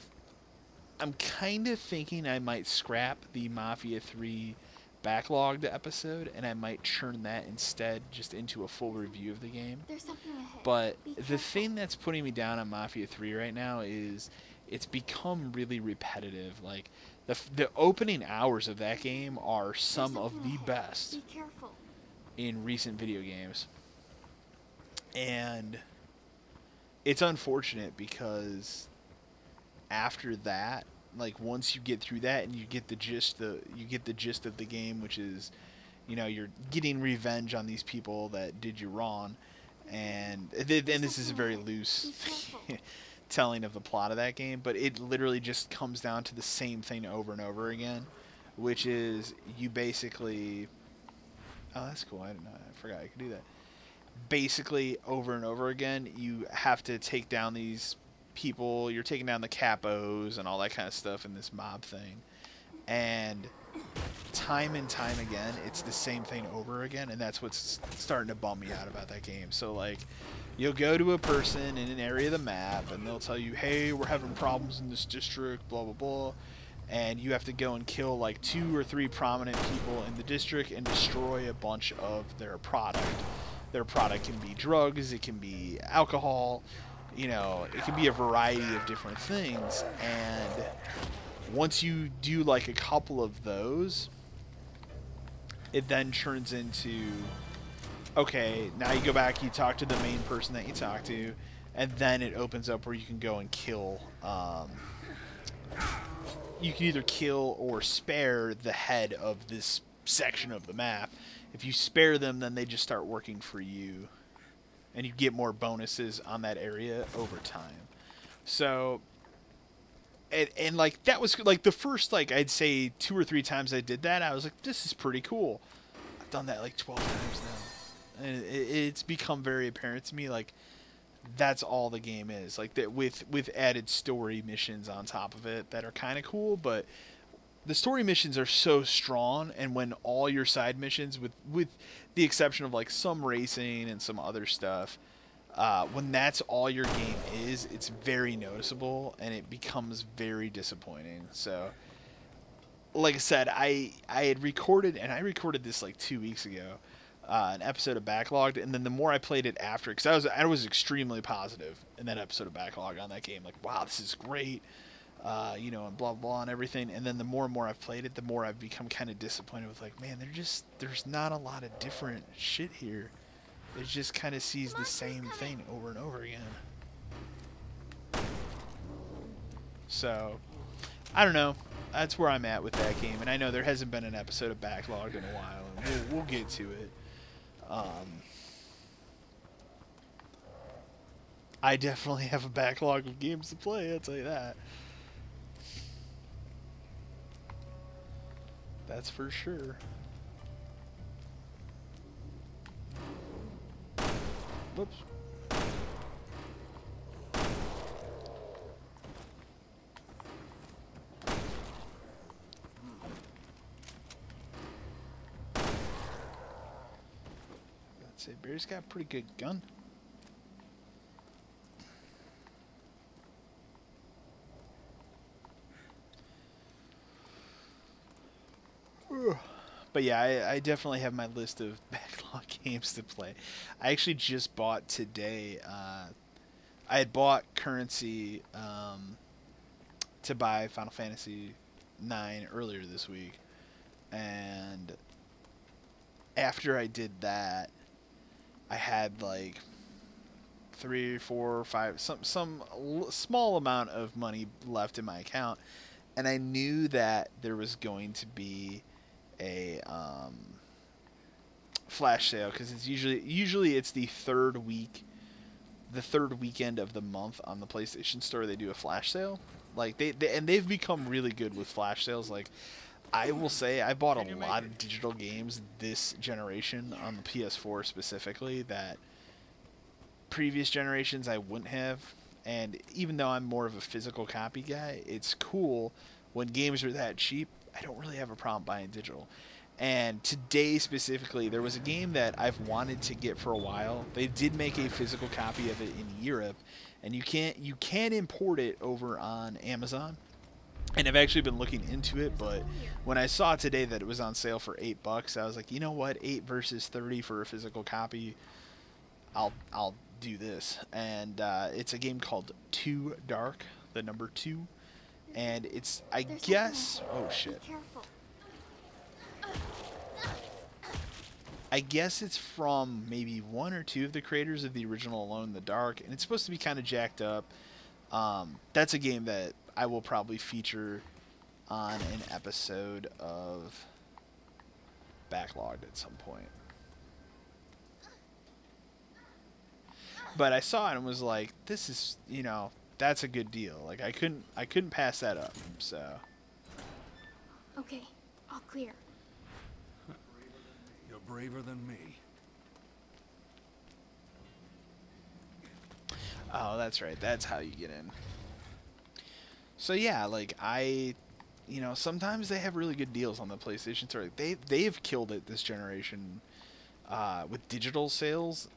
thinking I might scrap the Mafia 3 backlogged episode, and I might churn that instead just into a full review of the game. There's something ahead. But Be the careful. thing that's putting me down on Mafia 3 right now is it's become really repetitive. Like, the opening hours of that game are There's some of something the ahead. best Be careful. in recent video games. And it's unfortunate because after that, like, once you get through that and you get the gist of the game, which is, you know, you're getting revenge on these people that did you wrong, and this is a very loose telling of the plot of that game, but it literally just comes down to the same thing over and over again, which is you basically, oh, that's cool, I forgot I could do that. Basically, over and over again, you have to take down these people. You're taking down the capos and all that kind of stuff in this mob thing, and time and time again, it's the same thing over again, and that's what's starting to bum me out about that game. So, like, you'll go to a person in an area of the map, and they'll tell you, hey, we're having problems in this district, blah, blah, blah, and you have to go and kill, like, 2 or 3 prominent people in the district and destroy a bunch of their product. Their product can be drugs, it can be alcohol, you know, it can be a variety of different things, and once you do, like, a couple of those, it then turns into, okay, now you go back, you talk to the main person that you talk to, and then it opens up where you can go and kill, you can either kill or spare the head of this section of the map. If you spare them, then they just start working for you, and you get more bonuses on that area over time. So, and like, that was, like, the first, like, I'd say 2 or 3 times I did that, I was like, this is pretty cool. I've done that, like, 12 times now. And it's become very apparent to me, like, that's all the game is. Like, that with added story missions on top of it that are kind of cool, but the story missions are so strong, and when all your side missions, with the exception of, like, some racing and some other stuff, when that's all your game is, it's very noticeable, and it becomes very disappointing. So, like I said, I had recorded, and I recorded this like 2 weeks ago, an episode of Backlogged, and then the more I played it after, because I was extremely positive in that episode of Backlog on that game, like, wow, this is great. You know, and blah, blah, and everything. And then the more and more I've played it, the more I've become kind of disappointed with, like, man, there's not a lot of different shit here. It just kind of sees the same thing over and over again. So, I don't know. That's where I'm at with that game. And I know there hasn't been an episode of Backlogged in a while, and we'll get to it. I definitely have a backlog of games to play, I'll tell you that. That's for sure. Whoops. say Barry's got a pretty good gun. But yeah, I definitely have my list of backlog games to play. I actually just bought today. I had bought currency to buy Final Fantasy IX earlier this week, and after I did that, I had like 3, 4, 5, some small amount of money left in my account, and I knew that there was going to be a flash sale, because it's usually it's the third weekend of the month on the PlayStation Store. They do a flash sale. Like they've become really good with flash sales. Like, I will say I bought a lot of digital games this generation on the PS4 specifically that previous generations I wouldn't have. And even though I'm more of a physical copy guy, it's cool when games are that cheap. I don't really have a problem buying digital. And today specifically, there was a game that I've wanted to get for a while. They did make a physical copy of it in Europe, and you can import it over on Amazon. And I've actually been looking into it, but when I saw today that it was on sale for $8, I was like, you know what, 8 versus 30 for a physical copy, I'll do this. And it's a game called Too Dark, the number 2, and it's, I guess, oh shit. I guess it's from maybe 1 or 2 of the creators of the original Alone in the Dark, and it's supposed to be kind of jacked up. That's a game that I will probably feature on an episode of Backlogged at some point. But I saw it and was like, this is, you know, that's a good deal. Like, I couldn't pass that up. So. Okay, all clear. You're braver than me. Oh, that's right. That's how you get in. So yeah, like you know, sometimes they have really good deals on the PlayStation Store. They've killed it this generation with digital sales,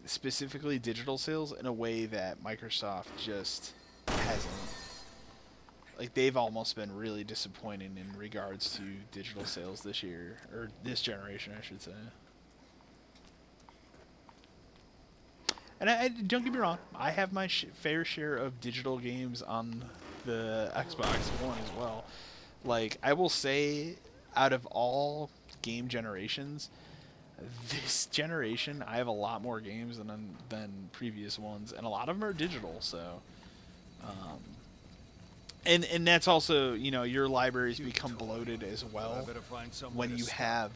specifically digital sales, in a way that Microsoft just hasn't. Like, they've almost been really disappointing in regards to digital sales this year, or this generation, I should say. And I don't get me wrong, I have my fair share of digital games on the Xbox One as well. Like, I will say, out of all game generations, this generation, I have a lot more games than previous ones, and a lot of them are digital, so... And that's also, you know, your libraries become bloated as well when you have,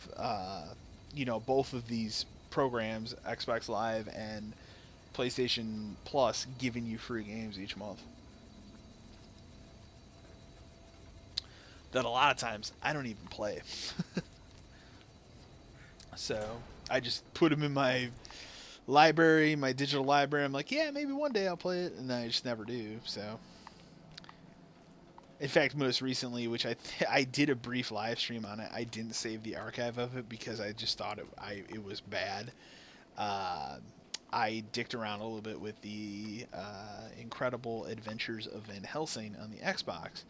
you know, both of these programs, Xbox Live and PlayStation Plus, giving you free games each month. That a lot of times I don't even play. So I just put them in my library, my digital library. I'm like, yeah, maybe one day I'll play it, and I just never do. So. In fact, most recently, which I did a brief live stream on it, I didn't save the archive of it because I just thought it was bad. I dicked around a little bit with the Incredible Adventures of Van Helsing on the Xbox,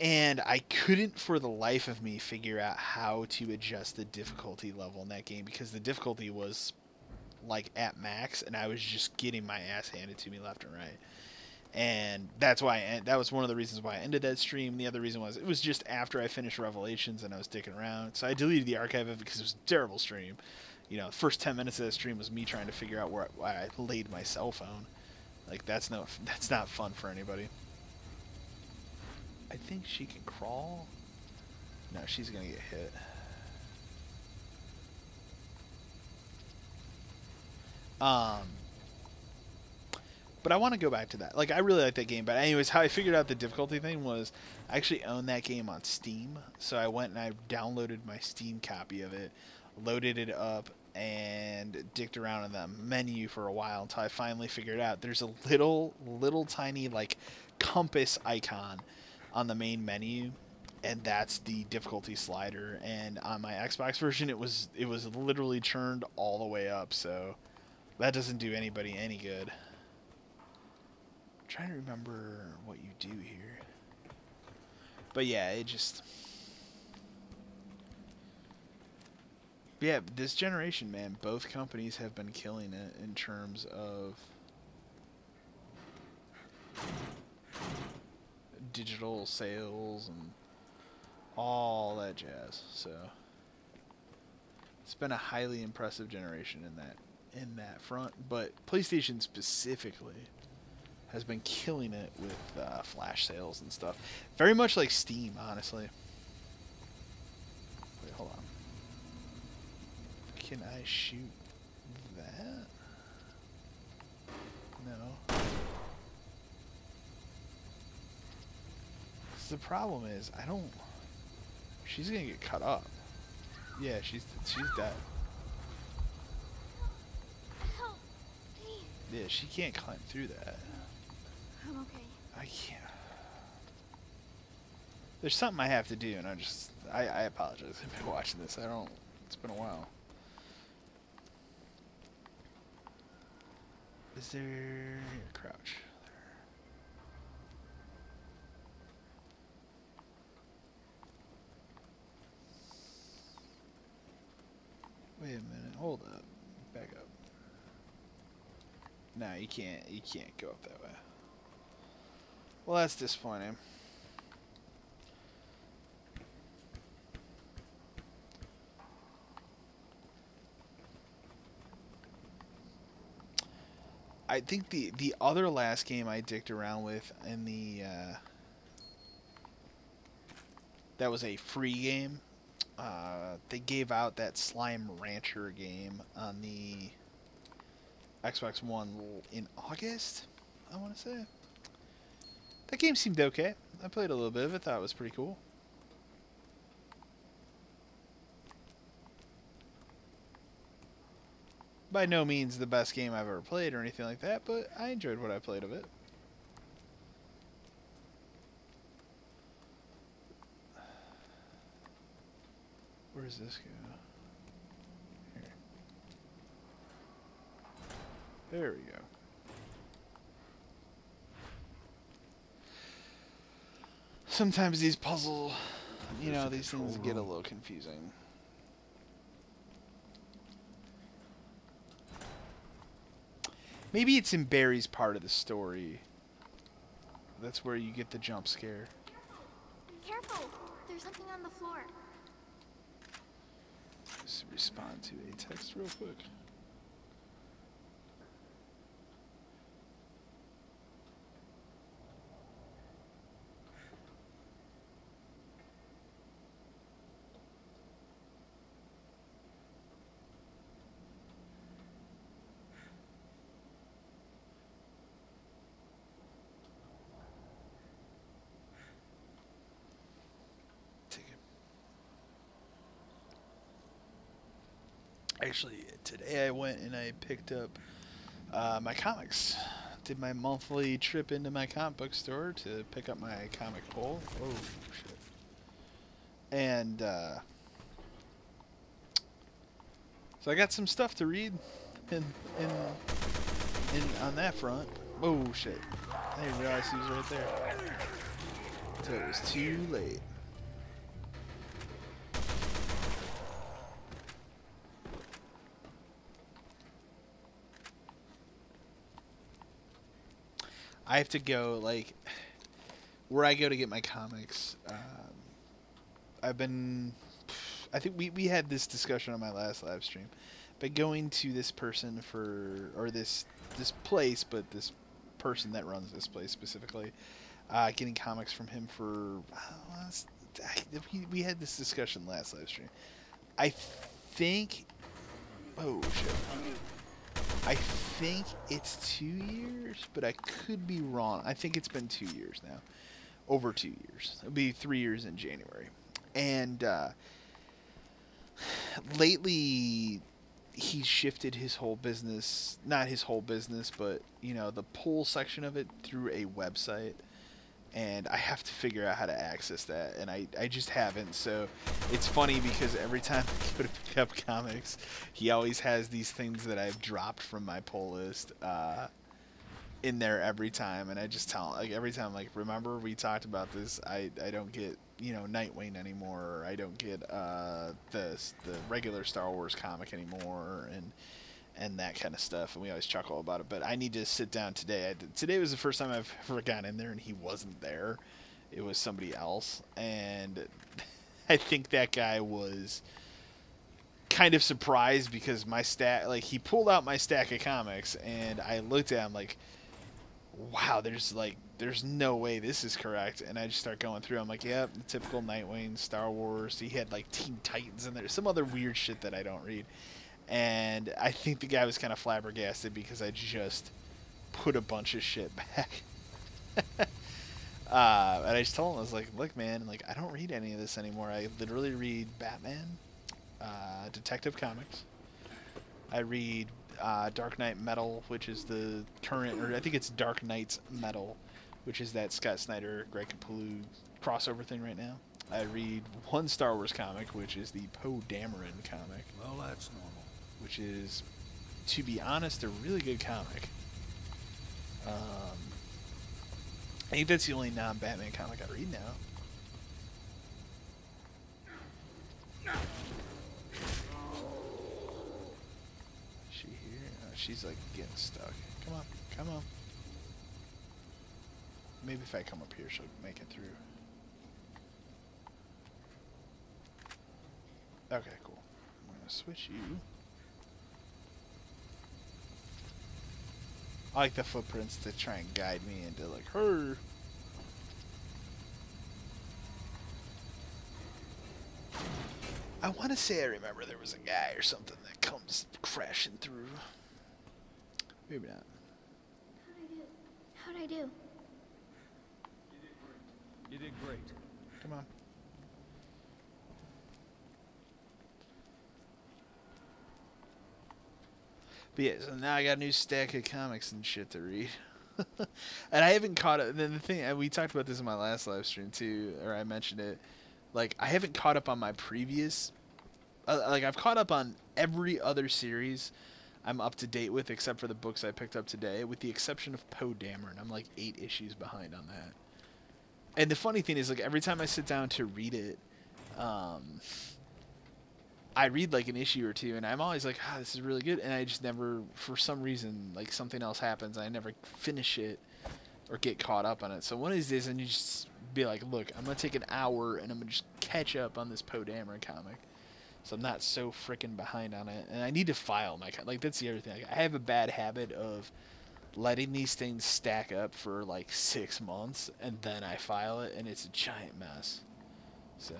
and I couldn't for the life of me figure out how to adjust the difficulty level in that game, because the difficulty was like at max, and I was just getting my ass handed to me left and right. And that's why that was one of the reasons why I ended that stream. The other reason was it was just after I finished Revelations and I was dicking around. So I deleted the archive of it because it was a terrible stream. You know, the first 10 minutes of that stream was me trying to figure out where I laid my cell phone. Like, that's not fun for anybody. I think she can crawl. No, she's gonna get hit. But I want to go back to that. Like, I really like that game. But anyways, how I figured out the difficulty thing was I actually own that game on Steam. So I went and I downloaded my Steam copy of it, loaded it up, and dicked around in that menu for a while until I finally figured out there's a little tiny, like, compass icon on the main menu. and that's the difficulty slider. And on my Xbox version, it was literally turned all the way up, so that doesn't do anybody any good. I'm trying to remember what you do here, but yeah, it just, yeah, this generation, man, both companies have been killing it in terms of digital sales and all that jazz. So it's been a highly impressive generation in that front, but PlayStation specifically has been killing it with flash sales and stuff. Very much like Steam, honestly. Wait, hold on. Can I shoot that? No. The problem is, I don't... She's gonna get cut up. Yeah, she's dead. Help, please. Yeah, she can't climb through that. I'm okay. I can't. There's something I have to do, and I apologize. I've been watching this. It's been a while. Is there... Here, crouch. Wait a minute, hold up. Back up. No, you can't go up that way. Well, that's disappointing. I think the other last game I dicked around with in the that was a free game. They gave out that Slime Rancher game on the Xbox One in August, I want to say. That game seemed okay. I played a little bit of it, thought it was pretty cool. By no means the best game I've ever played or anything like that, but I enjoyed what I played of it. Where does this go? Here. There we go. Sometimes these puzzle, you know, these things get a little confusing. Maybe it's in Barry's part of the story. That's where you get the jump scare. Careful! There's something on the floor. Just respond to a text real quick. Actually, today I went and I picked up my comics. Did my monthly trip into my comic book store to pick up my comic pull. Oh, shit. And, so I got some stuff to read in on that front. Oh, shit. I didn't realize he was right there. So it was too late. I have to go, like, where I go to get my comics. I think we had this discussion on my last live stream, but going to this person for, or this place, but this person that runs this place specifically, getting comics from him for, we had this discussion last live stream. I think, oh shit. I think it's 2 years, but I could be wrong. I think it's been 2 years now. Over 2 years. It'll be 3 years in January. And lately, he's shifted his whole business, not his whole business, but, you know, the pull section of it through a website. and I have to figure out how to access that, and I just haven't. So it's funny because every time I go to pick up comics, he always has these things that I've dropped from my pull list in there every time, and I just tell him, like, every time, like, remember we talked about this, I don't get, you know, Nightwing anymore, or I don't get the regular Star Wars comic anymore, and that kind of stuff, and we always chuckle about it. But I need to sit down today. Today was the first time I've ever gotten in there and he wasn't there. It was somebody else, and I think that guy was kind of surprised because my stack, like, he pulled out my stack of comics, and I looked at him like, wow, there's no way this is correct. And I just start going through. I'm like, yep, the typical Nightwing, Star Wars. He had like Teen Titans in there, some other weird shit that I don't read. And I think the guy was kind of flabbergasted because I just put a bunch of shit back. And I just told him, I was like, look, man, like, I don't read any of this anymore. I literally read Batman, Detective Comics. I read Dark Knight Metal, which is the current, or I think it's Dark Knight's Metal, which is that Scott Snyder, Greg Capullo crossover thing right now. I read one Star Wars comic, which is the Poe Dameron comic. Well, that's normal. Which is, to be honest, a really good comic. I think that's the only non-Batman comic I read now. Is she here? Oh, she's like getting stuck. Come on, come on. Maybe if I come up here, she'll make it through. Okay, cool. I'm gonna switch you. I like the footprints to try and guide me into, like, her. I want to say I remember there was a guy or something that comes crashing through. Maybe not. How'd I do? You did great. Come on. But yeah, so now I got a new stack of comics and shit to read. And I haven't caught up. Then the thing, and we talked about this in my last live stream too, or I mentioned it. Like, I haven't caught up on my previous. Like, I've caught up on every other series I'm up to date with, except for the books I picked up today, with the exception of Poe Dameron. I'm like 8 issues behind on that. And the funny thing is, like, every time I sit down to read it, I read like an issue or two, and I'm always like, ah, this is really good, and I just never, for some reason, like, something else happens, and I never finish it or get caught up on it. So one of these days, and you just be like, look, I'm gonna take an hour, and I'm gonna just catch up on this Poe Dameron comic, so I'm not so freaking behind on it. And I need to file my, like, that's the other thing. Like, I have a bad habit of letting these things stack up for like 6 months, and then I file it, and it's a giant mess. So.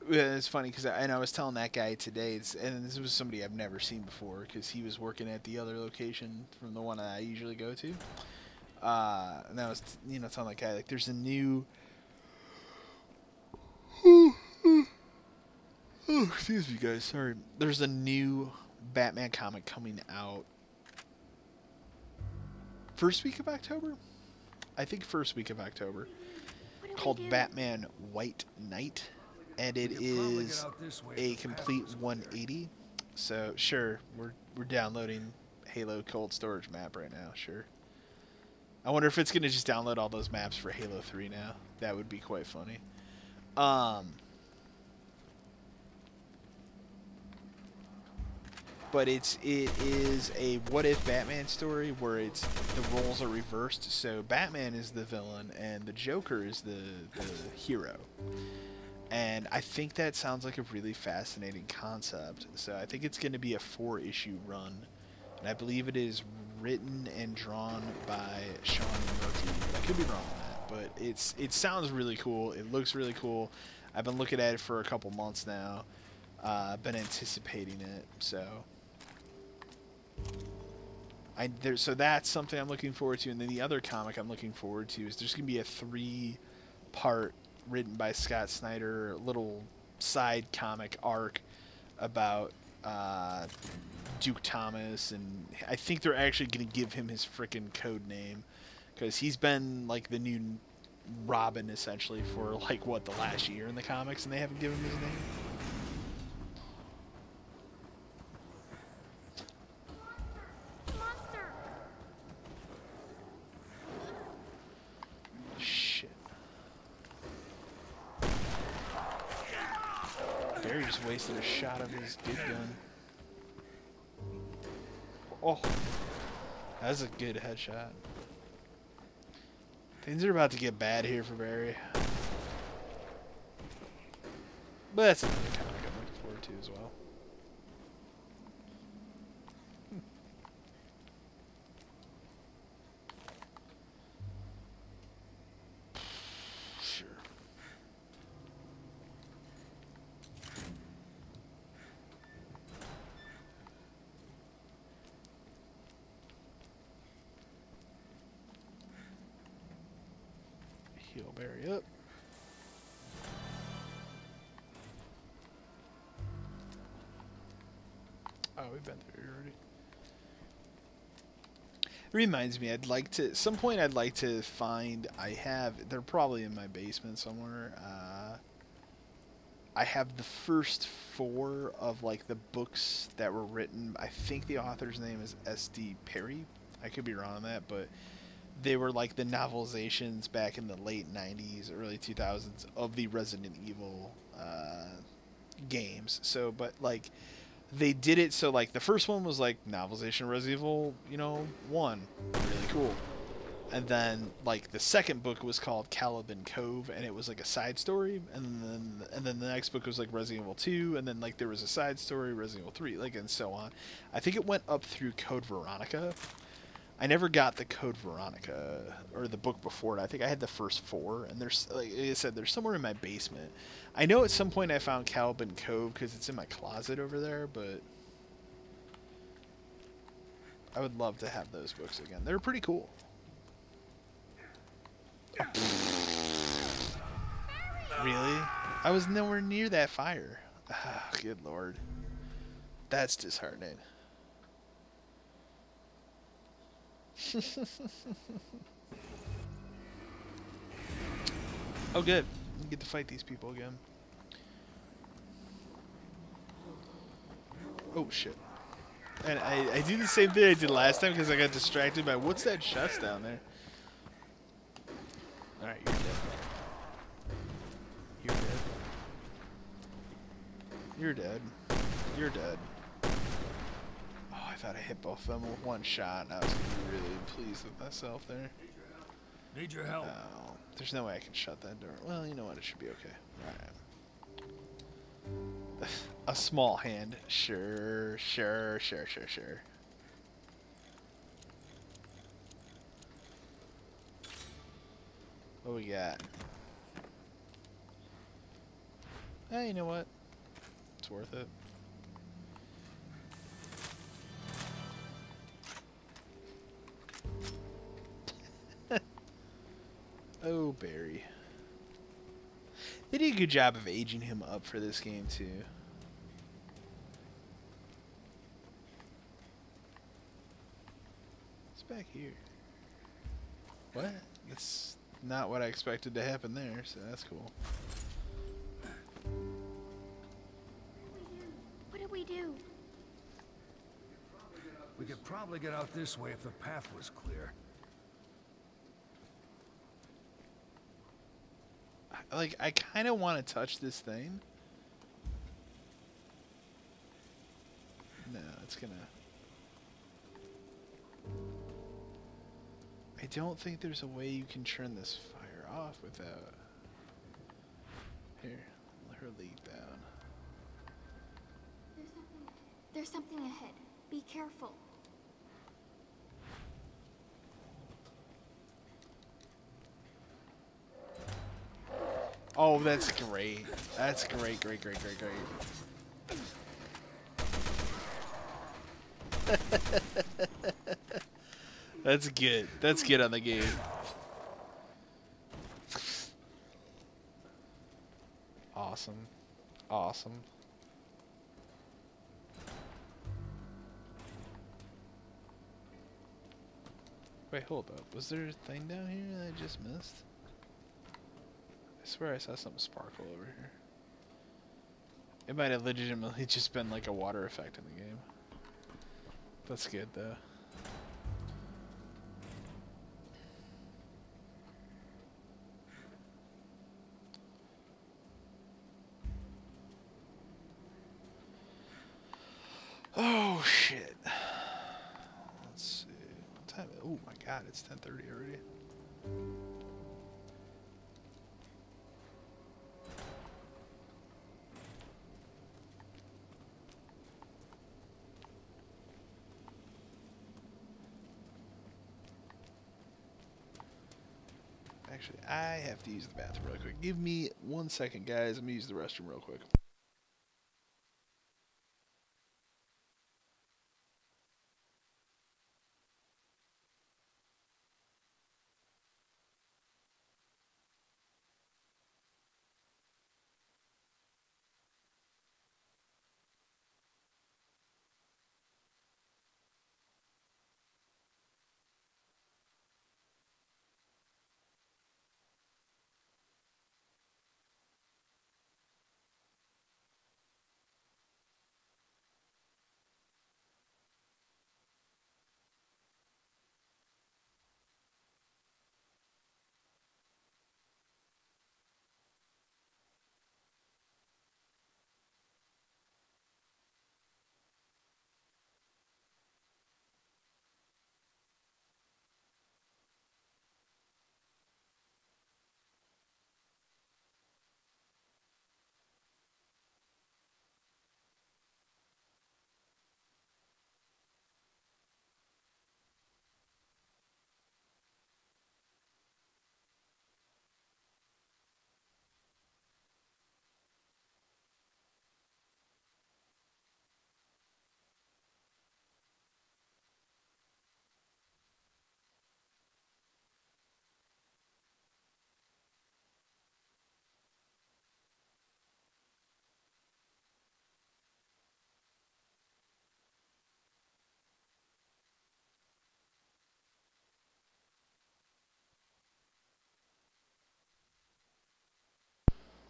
It's funny because I was telling that guy today, and this was somebody I've never seen before because he was working at the other location from the one that I usually go to. And I was, telling that guy, like, there's a new. Oh, excuse me, guys. Sorry. There's a new Batman comic coming out first week of October. I think first week of October, called Batman White Knight. And it is a complete 180. So sure, we're downloading Halo cold storage map right now. Sure. I wonder if it's gonna just download all those maps for Halo 3 now. That would be quite funny. But it is a what if Batman story where it's the roles are reversed. So Batman is the villain and the Joker is the hero. And I think that sounds like a really fascinating concept. So I think it's going to be a 4-issue run. And I believe it is written and drawn by Sean Murphy. I could be wrong on that, but it sounds really cool. It looks really cool. I've been looking at it for a couple months now. I've been anticipating it. So that's something I'm looking forward to. And then the other comic I'm looking forward to is there's going to be a 3-part written by Scott Snyder, little side comic arc about Duke Thomas, and I think they're actually going to give him his frickin' code name, because he's been like the new Robin essentially for like what, the last year in the comics, and they haven't given him his name. Monster! Shit. Barry just wasted a shot of his good gun. Oh, that's a good headshot. Things are about to get bad here for Barry. But that's another comic I'm looking forward to as well. Sure. Heal Barry up. Oh, we've been through here already. It reminds me, I'd like to, at some point I'd like to find, they're probably in my basement somewhere, I have the first 4 of like the books that were written, I think the author's name is S.D. Perry, I could be wrong on that, but they were like the novelizations back in the late 90s, early 2000s of the Resident Evil games. So, but like, they did it so like the first one was like novelization Resident Evil, 1, really cool. And then like the second book was called Caliban Cove, and it was like a side story. And then the next book was like Resident Evil 2, and then like there was a side story, Resident Evil 3, like, and so on. I think it went up through Code Veronica. I never got the Code Veronica, or the book before it. I think I had the first 4, and there's, like I said, there's somewhere in my basement. I know at some point I found Caliban Cove because it's in my closet over there, but I would love to have those books again. They're pretty cool. Really? I was nowhere near that fire. Ah, good lord. That's disheartening. Oh good, you get to fight these people again. Oh shit. And I do the same thing I did last time because I got distracted by what's that chest down there. Alright, you're dead. You're dead. You're dead. You're dead. Oh, I thought I hit both of them with one shot, and I was gonna be really pleased with myself there. Need your help. Oh, there's no way I can shut that door. Well, you know what? It should be okay. Alright. A small hand. Sure. What we got? Hey, you know what? It's worth it. Oh, Barry. They did a good job of aging him up for this game, too. It's back here. What? That's not what I expected to happen there, so that's cool. What do we do? We could probably get out this way if the path was clear. Like, I kind of want to touch this thing. No, it's gonna... I don't think there's a way you can turn this fire off without... Here, let her lead down. There's something ahead. Be careful. Oh, that's great. That's great. That's good. That's good on the game. Awesome. awesome. Wait, hold up. Was there a thing down here that I just missed? I swear I saw something sparkle over here. It might have legitimately just been like a water effect in the game. That's good though. Oh shit. Let's see. What time? Oh my god, it's 10:30 already. Actually, I have to use the bathroom real quick. Give me 1 second, guys. I'm gonna use the restroom real quick.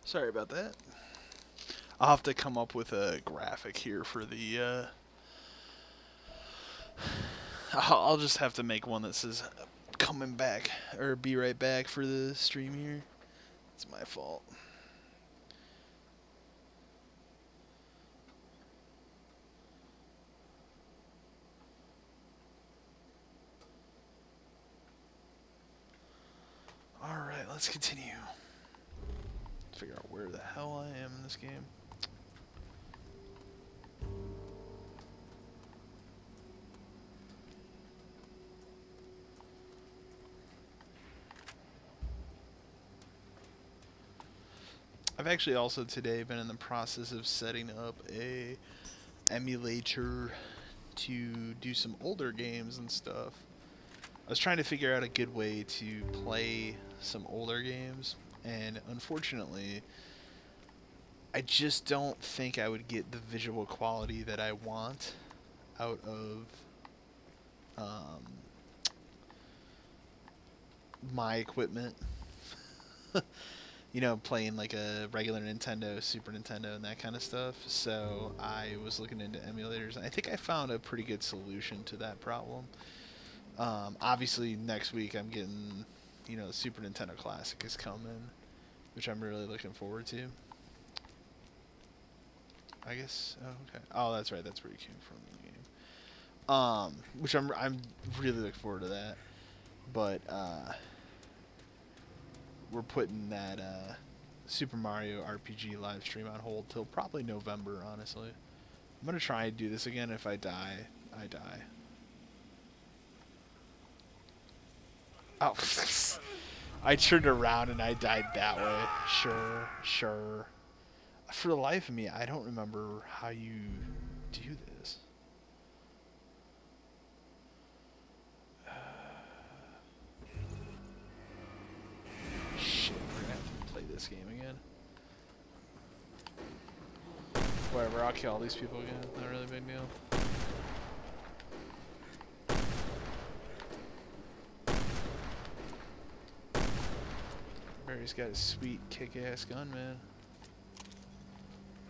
Sorry about that. I'll have to come up with a graphic here for the, I'll just have to make one that says coming back, or be right back for the stream here. It's my fault. Alright, let's continue. Figure out where the hell I am in this game. I've actually also today been in the process of setting up a emulator to do some older games and stuff. I was trying to figure out a good way to play some older games, and unfortunately I just don't think I would get the visual quality that I want out of my equipment. You know, playing like a regular Nintendo, Super Nintendo, and that kind of stuff. So I was looking into emulators, and I think I found a pretty good solution to that problem. Obviously, next week I'm getting, you know, the Super Nintendo Classic is coming, which I'm really looking forward to. I guess. Oh, okay. Oh, that's right. That's where you came from in the game. Which I'm really looking forward to that. But we're putting that Super Mario RPG live stream on hold till probably November, honestly. I'm going to try and do this again. If I die, I die. Oh, I turned around and I died that way. Sure, sure. For the life of me, I don't remember how you do this. Shit, we're gonna have to play this game again. Whatever, I'll kill all these people again. Not really a big deal. Barry's got a sweet kick-ass gun, man.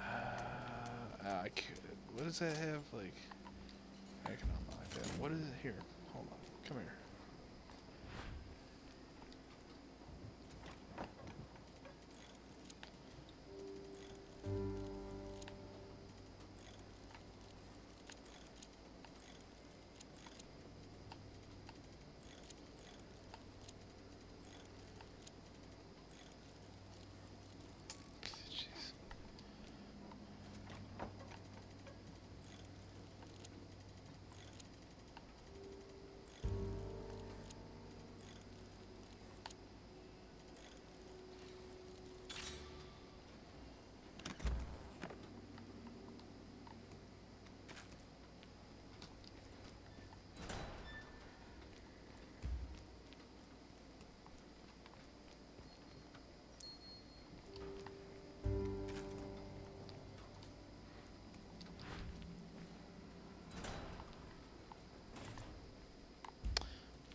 I could. What does that have? Like, I can unlock that. What is it here? Hold on. Come here.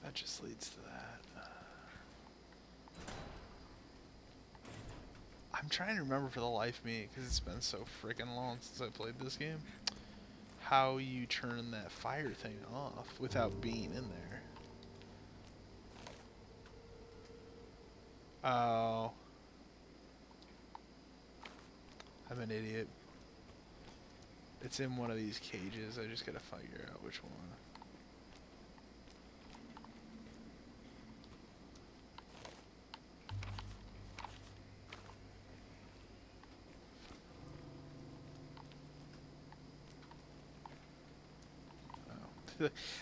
That just leads to that. I'm trying to remember for the life of me, because it's been so freaking long since I played this game, how you turn that fire thing off without being in there. Oh. I'm an idiot. It's in one of these cages. I just gotta figure out which one.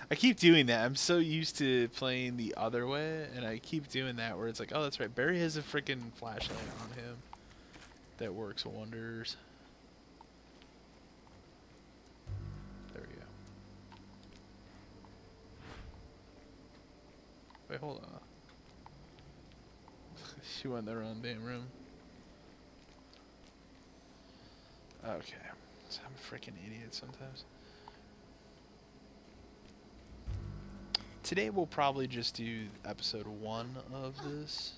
I keep doing that. I'm so used to playing the other way, and I keep doing that where it's like, oh, that's right. Barry has a freaking flashlight on him that works wonders. There we go. Wait, hold on. She went in the wrong damn room. Okay. So I'm a freaking idiot sometimes. Today we'll probably just do episode 1 of this.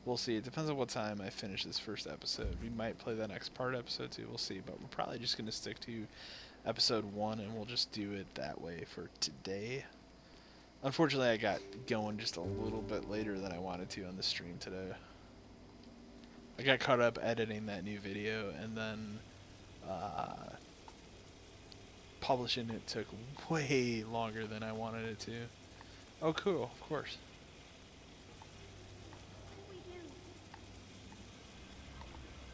We'll see. It depends on what time I finish this first episode. We might play the next part episode 2. We'll see. But we're probably just going to stick to episode 1 and we'll just do it that way for today. Unfortunately, I got going just a little bit later than I wanted to on the stream today. I got caught up editing that new video and then publishing it took way longer than I wanted it to. Oh, cool, of course. We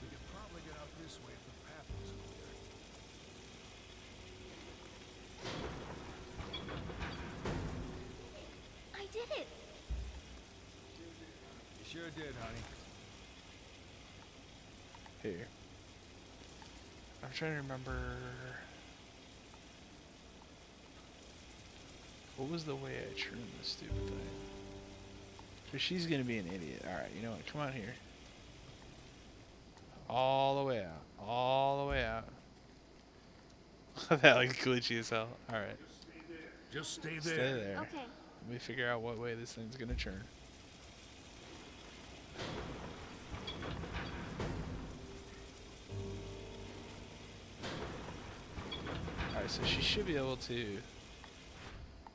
could probably get out this way if the path was clear. I did it! You sure did, honey. Here. I'm trying to remember. What was the way I turned this stupid thing? Because she's going to be an idiot. Alright, you know what? Come on here. All the way out. All the way out. That looks glitchy as hell. Alright. Just stay there. Stay there. Okay. Let me figure out what way this thing's going to turn. Alright, so she should be able to...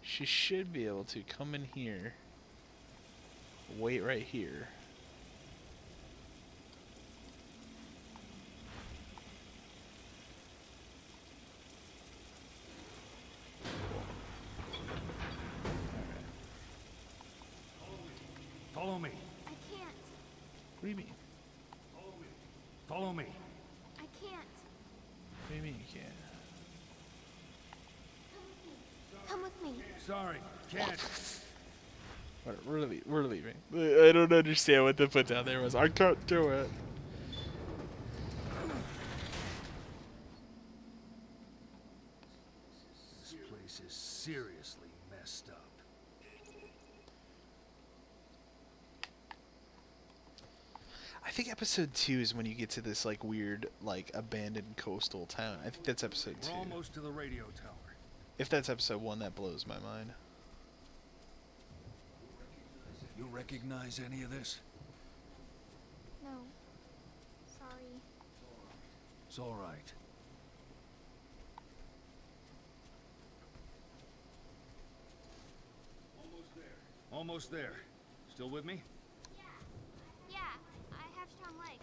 She should be able to come in here, wait right here. Follow me. I can't. What do you mean? Follow me. I can't. What do you mean you can't? Come with me. Sorry, can't. We're leaving. I don't understand what the put down there was. I can't do it. This place is seriously messed up. I think episode 2 is when you get to this like weird like abandoned coastal town. I think that's episode 2. We're almost to the radio tower. If that's episode 1, that blows my mind. You recognize any of this? No. Sorry. It's all right. Almost there. Still with me? Yeah, I have strong legs.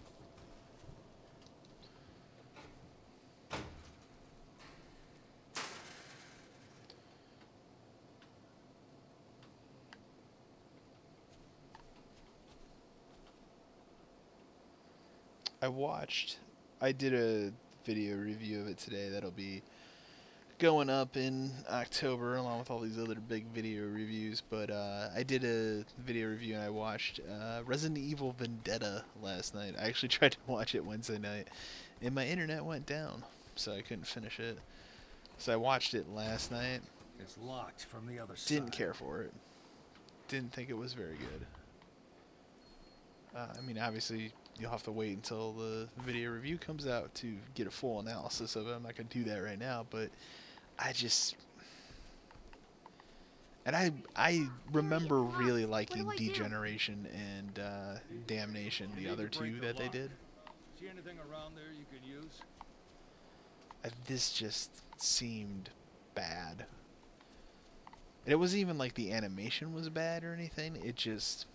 I did a video review of it today that'll be going up in October along with all these other big video reviews, but I did a video review and I watched Resident Evil Vendetta last night. I actually tried to watch it Wednesday night and my internet went down, so I couldn't finish it. So I watched it last night. It's locked from the other side. Didn't care for it. Didn't think it was very good. I mean, obviously, you'll have to wait until the video review comes out to get a full analysis of it. I'm not going to do that right now, but I just... And I remember really liking Degeneration and Damnation, the other two that they did. See anything around there you could use? This just seemed bad. And it wasn't even like the animation was bad or anything. It just...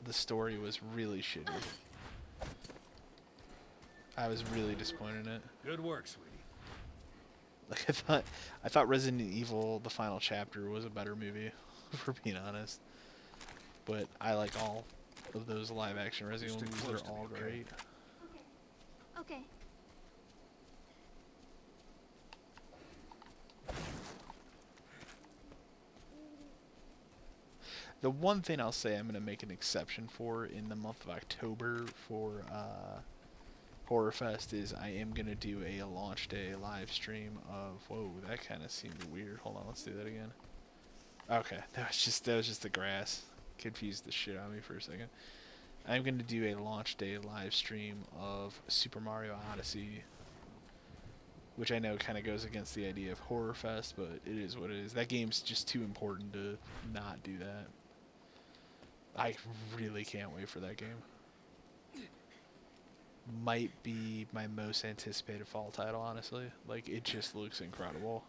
The story was really shitty. I was really disappointed in it. Good work, sweetie. Like I thought Resident Evil: The Final Chapter was a better movie, for being honest. But I like all of those live-action Resident Evil movies. They're all great. Okay. The one thing I'll say I'm going to make an exception for in the month of October for Horror Fest is I am going to do a launch day live stream of... Whoa, that kind of seemed weird. Hold on, let's do that again. Okay, that was just the grass. Confused the shit out of me for a second. I'm going to do a launch day live stream of Super Mario Odyssey, which I know kind of goes against the idea of Horror Fest, but it is what it is. That game's just too important to not do that. I really can't wait for that game. Might be my most anticipated fall title, honestly. Like, it just looks incredible.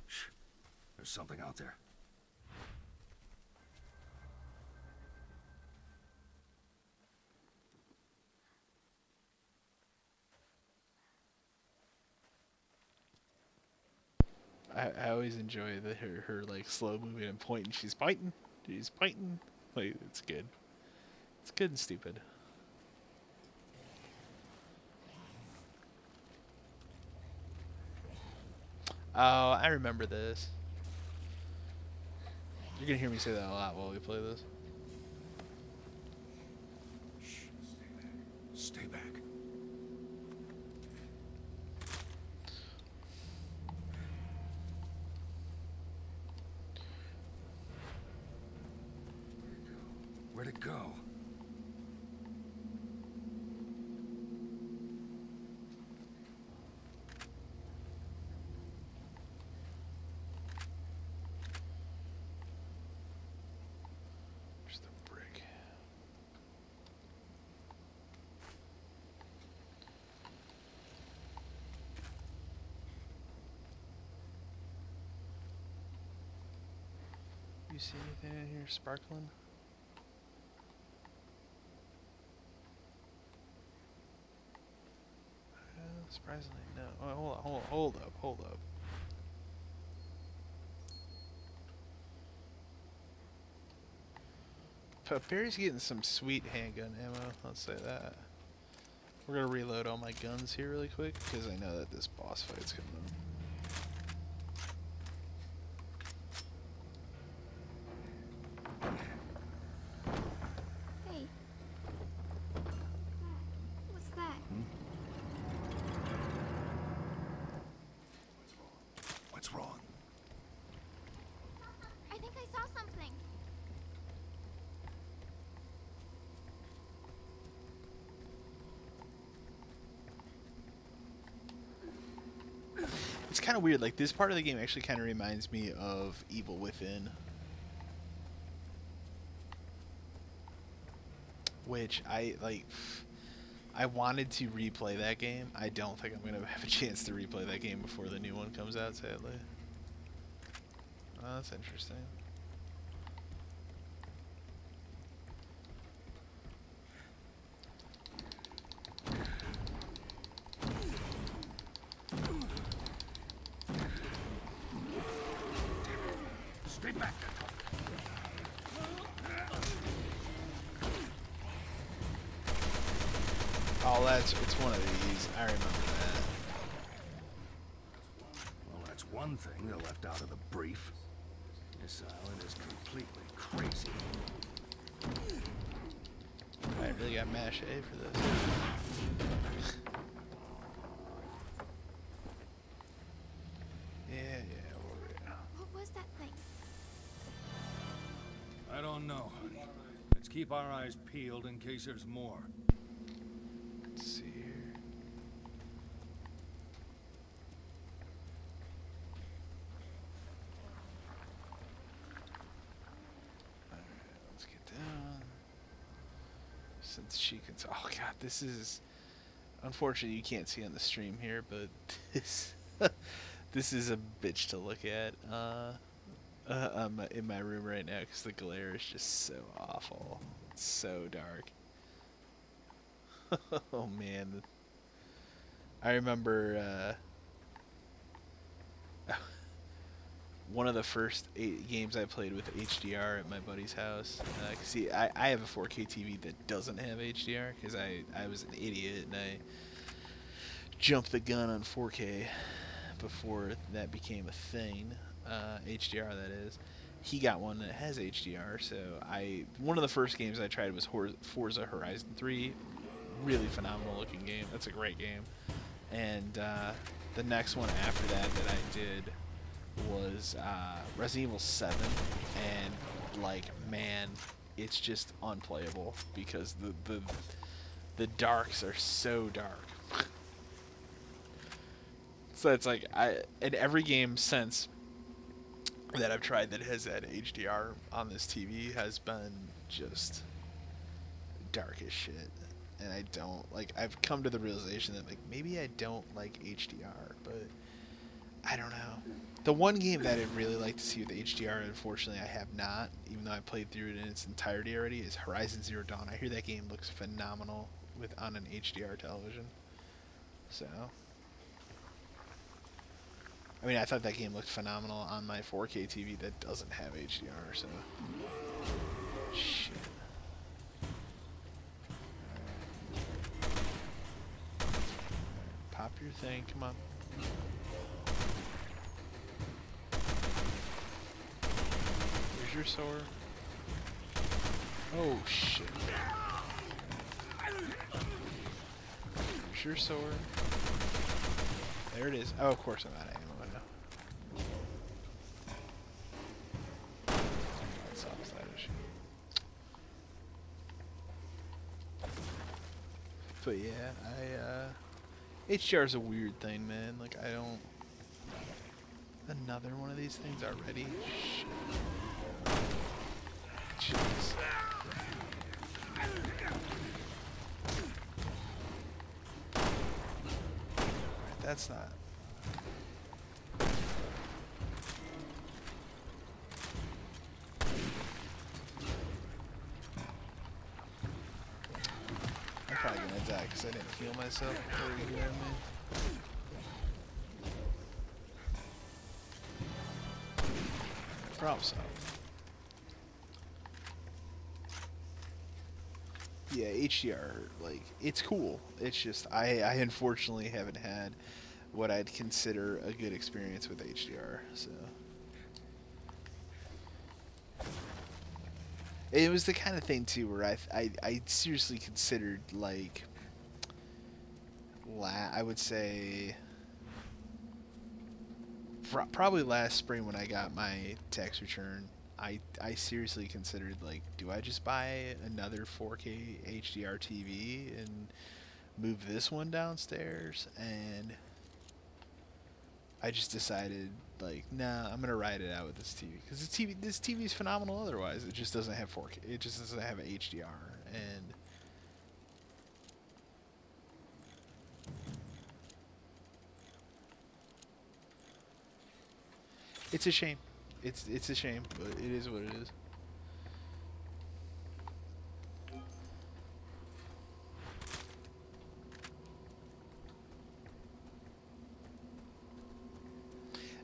Shh. There's something out there. I always enjoy her like slow moving and pointing. She's pointing. She's pointing. Like, it's good. It's good and stupid. Oh, I remember this. You're gonna hear me say that a lot while we play this. Shh. Stay back. Where'd it go? There's the brick. You see anything in here sparkling? Surprisingly, no. Oh, hold up. Barry's getting some sweet handgun ammo, let's say that. We're gonna reload all my guns here really quick, because I know that this boss fight's coming up. Hey. What's that? kind of weird. Like, this part of the game actually kind of reminds me of Evil Within, which I wanted to replay that game. I don't think I'm gonna have a chance to replay that game before the new one comes out, sadly. Oh, that's interesting. Stay back. Oh, it's one of these. I remember that. Well, that's one thing they left out of the brief. This island is completely crazy. I really got mash A for this. Yeah. What was that thing? I don't know, honey. Let's keep our eyes peeled in case there's more. Let's see here. Alright, let's get down. Since she can. Oh god, this is. Unfortunately, you can't see on the stream here, but this this is a bitch to look at. I'm in my room right now because the glare is just so awful. It's so dark. Oh man, I remember one of the first 8 games I played with HDR at my buddy's house. See, I have a 4K TV that doesn't have HDR because I was an idiot and I jumped the gun on 4K before that became a thing. HDR, that is. He got one that has HDR, so one of the first games I tried was Forza Horizon 3. Really phenomenal looking game. That's a great game. And the next one after that I did was Resident Evil 7, and like, man, it's just unplayable because the darks are so dark. So it's like, in every game since that I've tried that has had HDR on this TV has been just dark as shit. And I don't, like, I've come to the realization that, like, maybe I don't like HDR, but I don't know. The one game that I'd really like to see with HDR, unfortunately I have not, even though I played through it in its entirety already, is Horizon Zero Dawn. I hear that game looks phenomenal on an HDR television. So, I mean, I thought that game looked phenomenal on my 4K TV that doesn't have HDR, so. Shit. Pop your thing, come on. Here's your sword. Oh shit. Here's your sword. There it is. Oh, of course I'm out of ammo now. That solves that issue. But yeah, HDR is a weird thing, man. Like, I don't. Another one of these things already? Shit. Jeez. Alright, that's not. I'm probably gonna die because I didn't heal myself before you grabbed me. Problem solved. Yeah, HDR, like, it's cool. It's just, I unfortunately haven't had what I'd consider a good experience with HDR, so. It was the kind of thing, too, where I seriously considered, like, I would say, probably last spring when I got my tax return, I seriously considered, like, do I just buy another 4K HDR TV and move this one downstairs? And I just decided, like, nah, I'm gonna ride it out with this TV because this TV is phenomenal. Otherwise, it just doesn't have 4K. It just doesn't have HDR, and it's a shame. It's a shame, but it is what it is.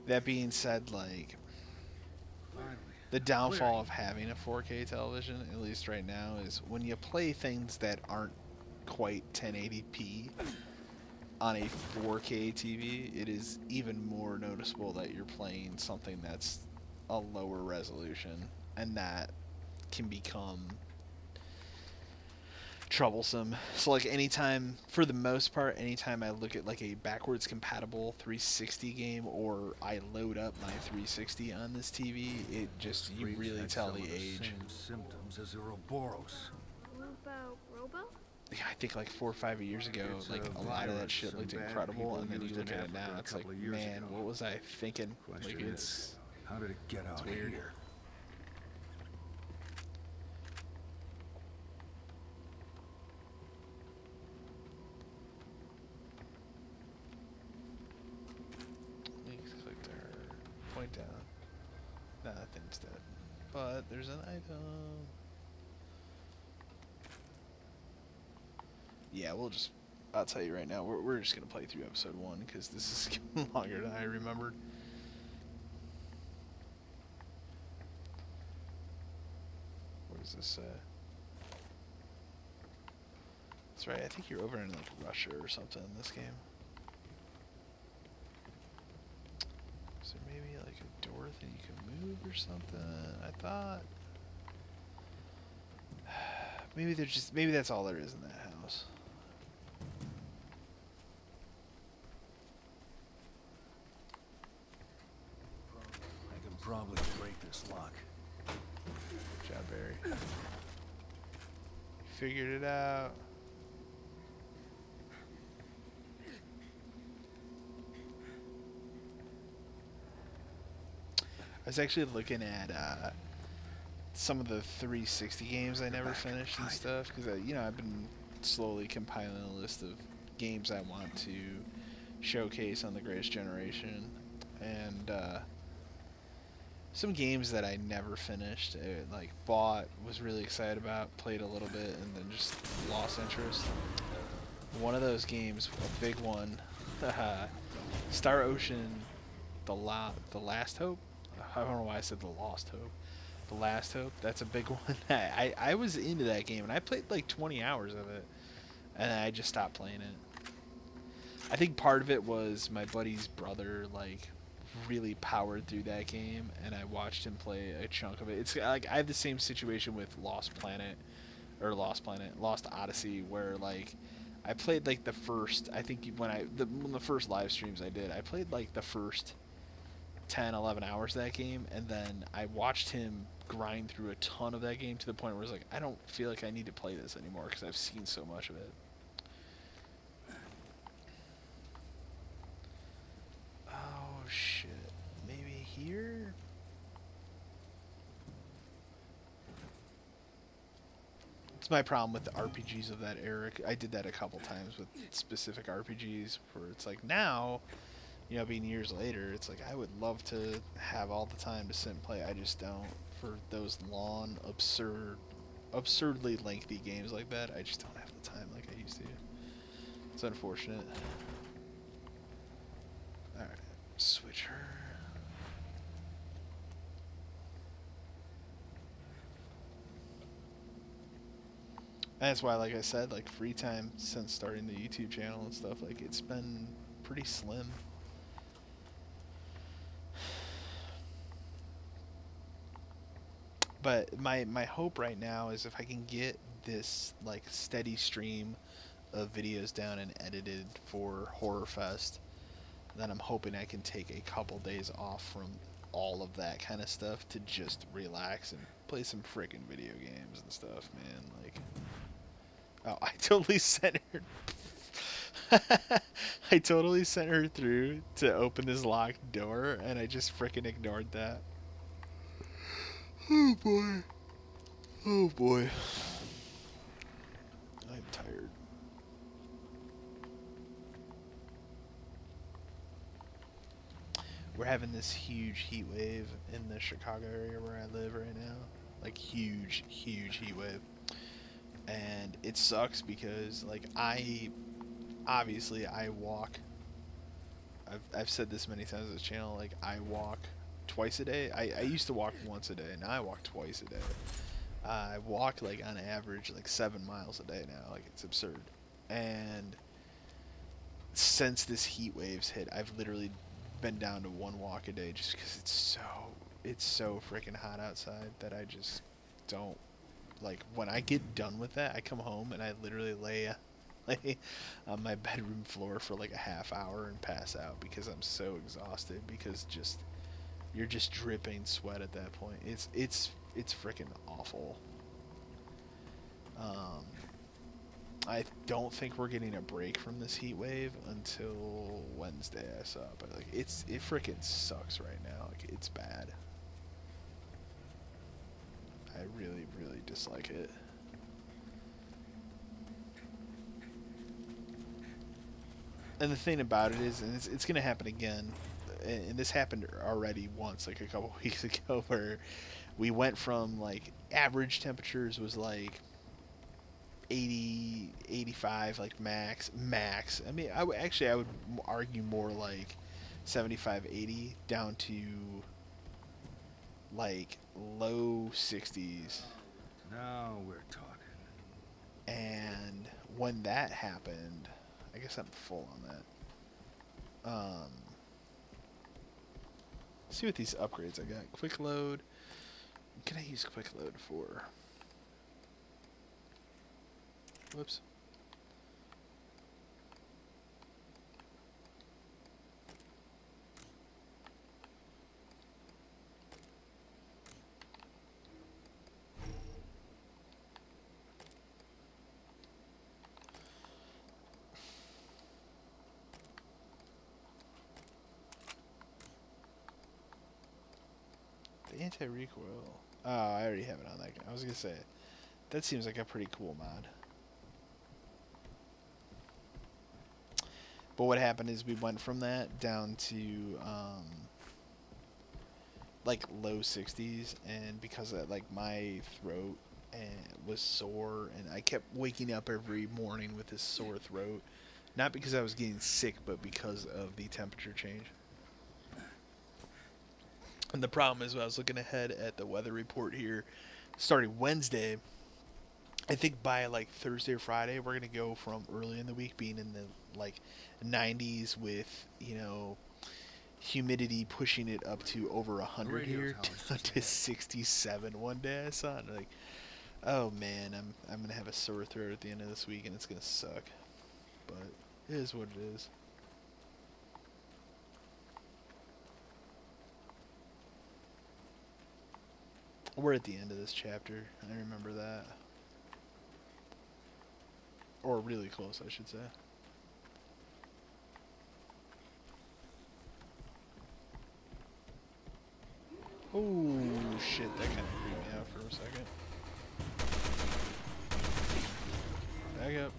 That being said, like, the downfall of having a 4K television, at least right now, is when you play things that aren't quite 1080p on a 4K TV, it is even more noticeable that you're playing something that's a lower resolution, and that can become troublesome. So like anytime, for the most part, anytime I look at like a backwards compatible 360 game, or I load up my 360 on this TV, it just, you really tell the age. Same symptoms as Ouroboros. What about Robo? Yeah, I think like 4 or 5 years ago, It's like a a lot of that virus shit some looked bad incredible, people and then you used look in at it now, Africa a it's like, couple of years man, ago. what was I thinking? Like, Question it's is, how did it get out weird. here? click there, point down. Nah, that thing's dead. But there's an item. Yeah, I'll tell you right now, we're just gonna play through episode 1 because this is getting longer than I remembered. What does this say? That's right, I think you're over in like Russia or something in this game. Is there maybe like a door that you can move or something? I thought maybe that's all there is in that house. I can probably break this lock. Good job, Barry. Figured it out. I was actually looking at some of the 360 games I never finished and stuff, because I've been slowly compiling a list of games I want to showcase on the Greatest Generation, and some games that I never finished, like bought, was really excited about, played a little bit, and then just lost interest. One of those games, a big one, Star Ocean, The Last Hope. I don't know why I said The Lost Hope. The Last Hope. That's a big one. I was into that game, and I played like 20 hours of it, and I just stopped playing it. I think part of it was my buddy's brother like really powered through that game, and I watched him play a chunk of it. It's like I have the same situation with Lost Odyssey, where like I played like the first, I think when the first live streams I did, I played like the first 10, 11 hours of that game, and then I watched him grind through a ton of that game to the point where I was like, I don't feel like I need to play this anymore because I've seen so much of it. Oh shit, maybe here? It's my problem with the RPGs of that era. I did that a couple times with specific RPGs where it's like now, being years later, it's like I would love to have all the time to sit and play. I just don't. For those long, absurdly lengthy games like that, I just don't have the time like I used to. It's unfortunate. Alright, switch her. And that's why, like I said, like free time since starting the YouTube channel and stuff, like it's been pretty slim. But my hope right now is if I can get this like steady stream of videos down and edited for Horror Fest, then I'm hoping I can take a couple days off from all of that kind of stuff to just relax and play some freaking video games and stuff, man. Like, oh, I totally centered. I totally sent her through to open this locked door, and I just frickin' ignored that. Oh boy. Oh boy. I'm tired. We're having this huge heat wave in the Chicago area where I live right now. Like huge, huge heat wave. And it sucks because like I walk. I've said this many times on this channel, like I walk twice a day. I used to walk once a day, now I walk twice a day. I walk like on average like 7 miles a day now, like it's absurd. And since this heat wave's hit, I've literally been down to 1 walk a day just because it's so freaking hot outside that I just don't, like, when I get done with that, I come home and I literally lay on my bedroom floor for like a half hour and pass out because I'm so exhausted, because you're just dripping sweat at that point. It's freaking awful. I don't think we're getting a break from this heat wave until Wednesday, I saw, but like it freaking sucks right now. Like it's bad. I really, really dislike it. And the thing about it is, and it's gonna happen again, and this happened already once, like a couple weeks ago, where we went from like average temperatures was like 80, 85, like max. I mean, I would argue more like 75, 80 down to like low 60s. Now we're talking. And when that happened, I guess I'm full on that. See what these upgrades I got. Quick load. What can I use quick load for? Whoops. The anti-recoil. Oh, I already have it on that guy. I was gonna say, that seems like a pretty cool mod. But what happened is we went from that down to like low 60s, and because of that, like my throat was sore, and I kept waking up every morning with this sore throat, not because I was getting sick, but because of the temperature change. And the problem is, when I was looking ahead at the weather report here, starting Wednesday, I think by like Thursday or Friday, we're going to go from early in the week being in the like 90s with, you know, humidity pushing it up to over 100 here to 67 one day I saw it. Like, oh man, I'm going to have a sore throat at the end of this week, and it's going to suck. But it is what it is. We're at the end of this chapter. I remember that. Or really close, I should say. Oh, shit. That kind of creeped me out for a second. Back up.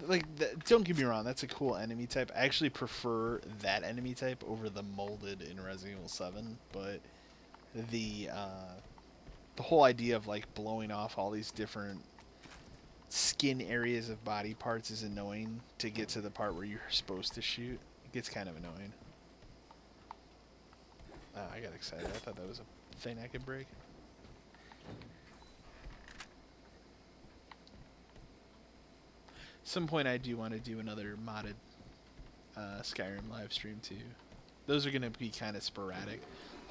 Like, don't get me wrong, that's a cool enemy type. I actually prefer that enemy type over the molded in Resident Evil 7, but the whole idea of like blowing off all these different skin areas of body parts is annoying to get to the part where you're supposed to shoot. It gets kind of annoying. I got excited. I thought that was a thing I could break. Some point I do want to do another modded Skyrim live stream too. Those are going to be kind of sporadic.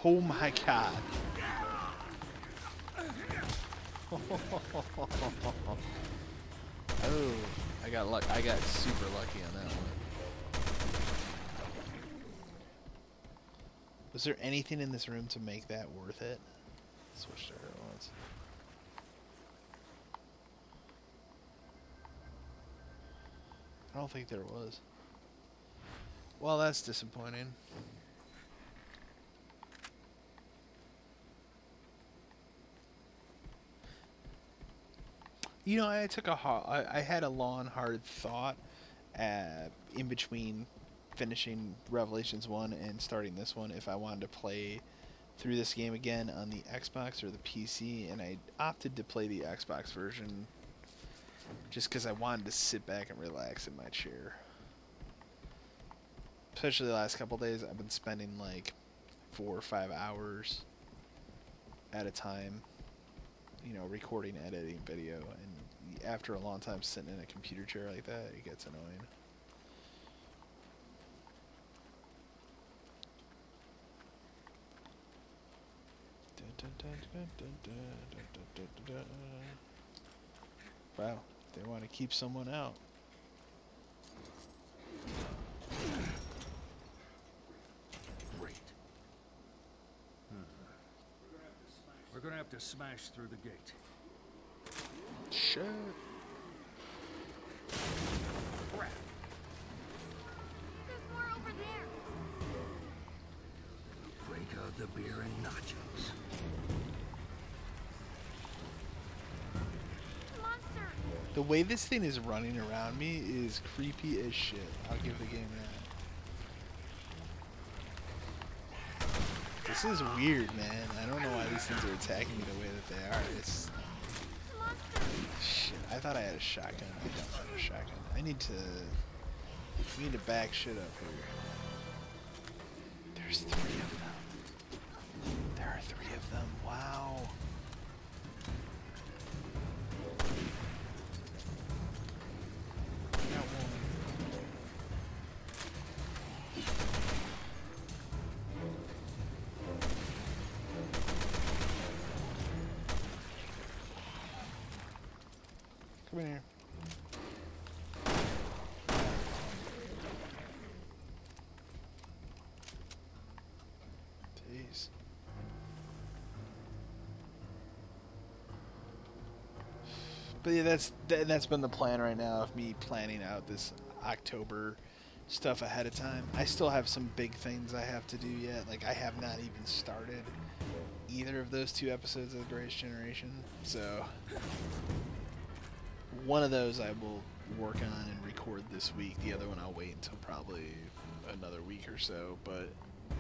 Oh my god. Oh, I got luck. I got super lucky on that one. Was there anything in this room to make that worth it? Switch to her once. I don't think there was. Well, that's disappointing. You know, I took I had a long, hard thought in between finishing Revelations 1 and starting this one if I wanted to play through this game again on the Xbox or the PC, and I opted to play the Xbox version just because I wanted to sit back and relax in my chair. Especially the last couple days, I've been spending like 4 or 5 hours at a time, you know, recording, editing video, and after a long time sitting in a computer chair like that, it gets annoying. Wow, they want to keep someone out. Great. We're gonna have to smash through the gate. Shit. Crap. There's more over there. Break out the beer and nachos. Monster. The way this thing is running around me is creepy as shit. I'll give the game that. This is weird, man. I don't know why these things are attacking me the way that they are. It's... Shit, I thought I had a shotgun. I don't have a shotgun. We need to back shit up here. There's 3 of them. There are 3 of them. Wow. Got one. Come in here. Jeez. But yeah, that's been the plan right now of me planning out this October stuff ahead of time. I still have some big things I have to do yet. Like, I have not even started either of those 2 episodes of The Greatest Generation. So one of those I will work on and record this week. The other one I'll wait until probably another week or so. But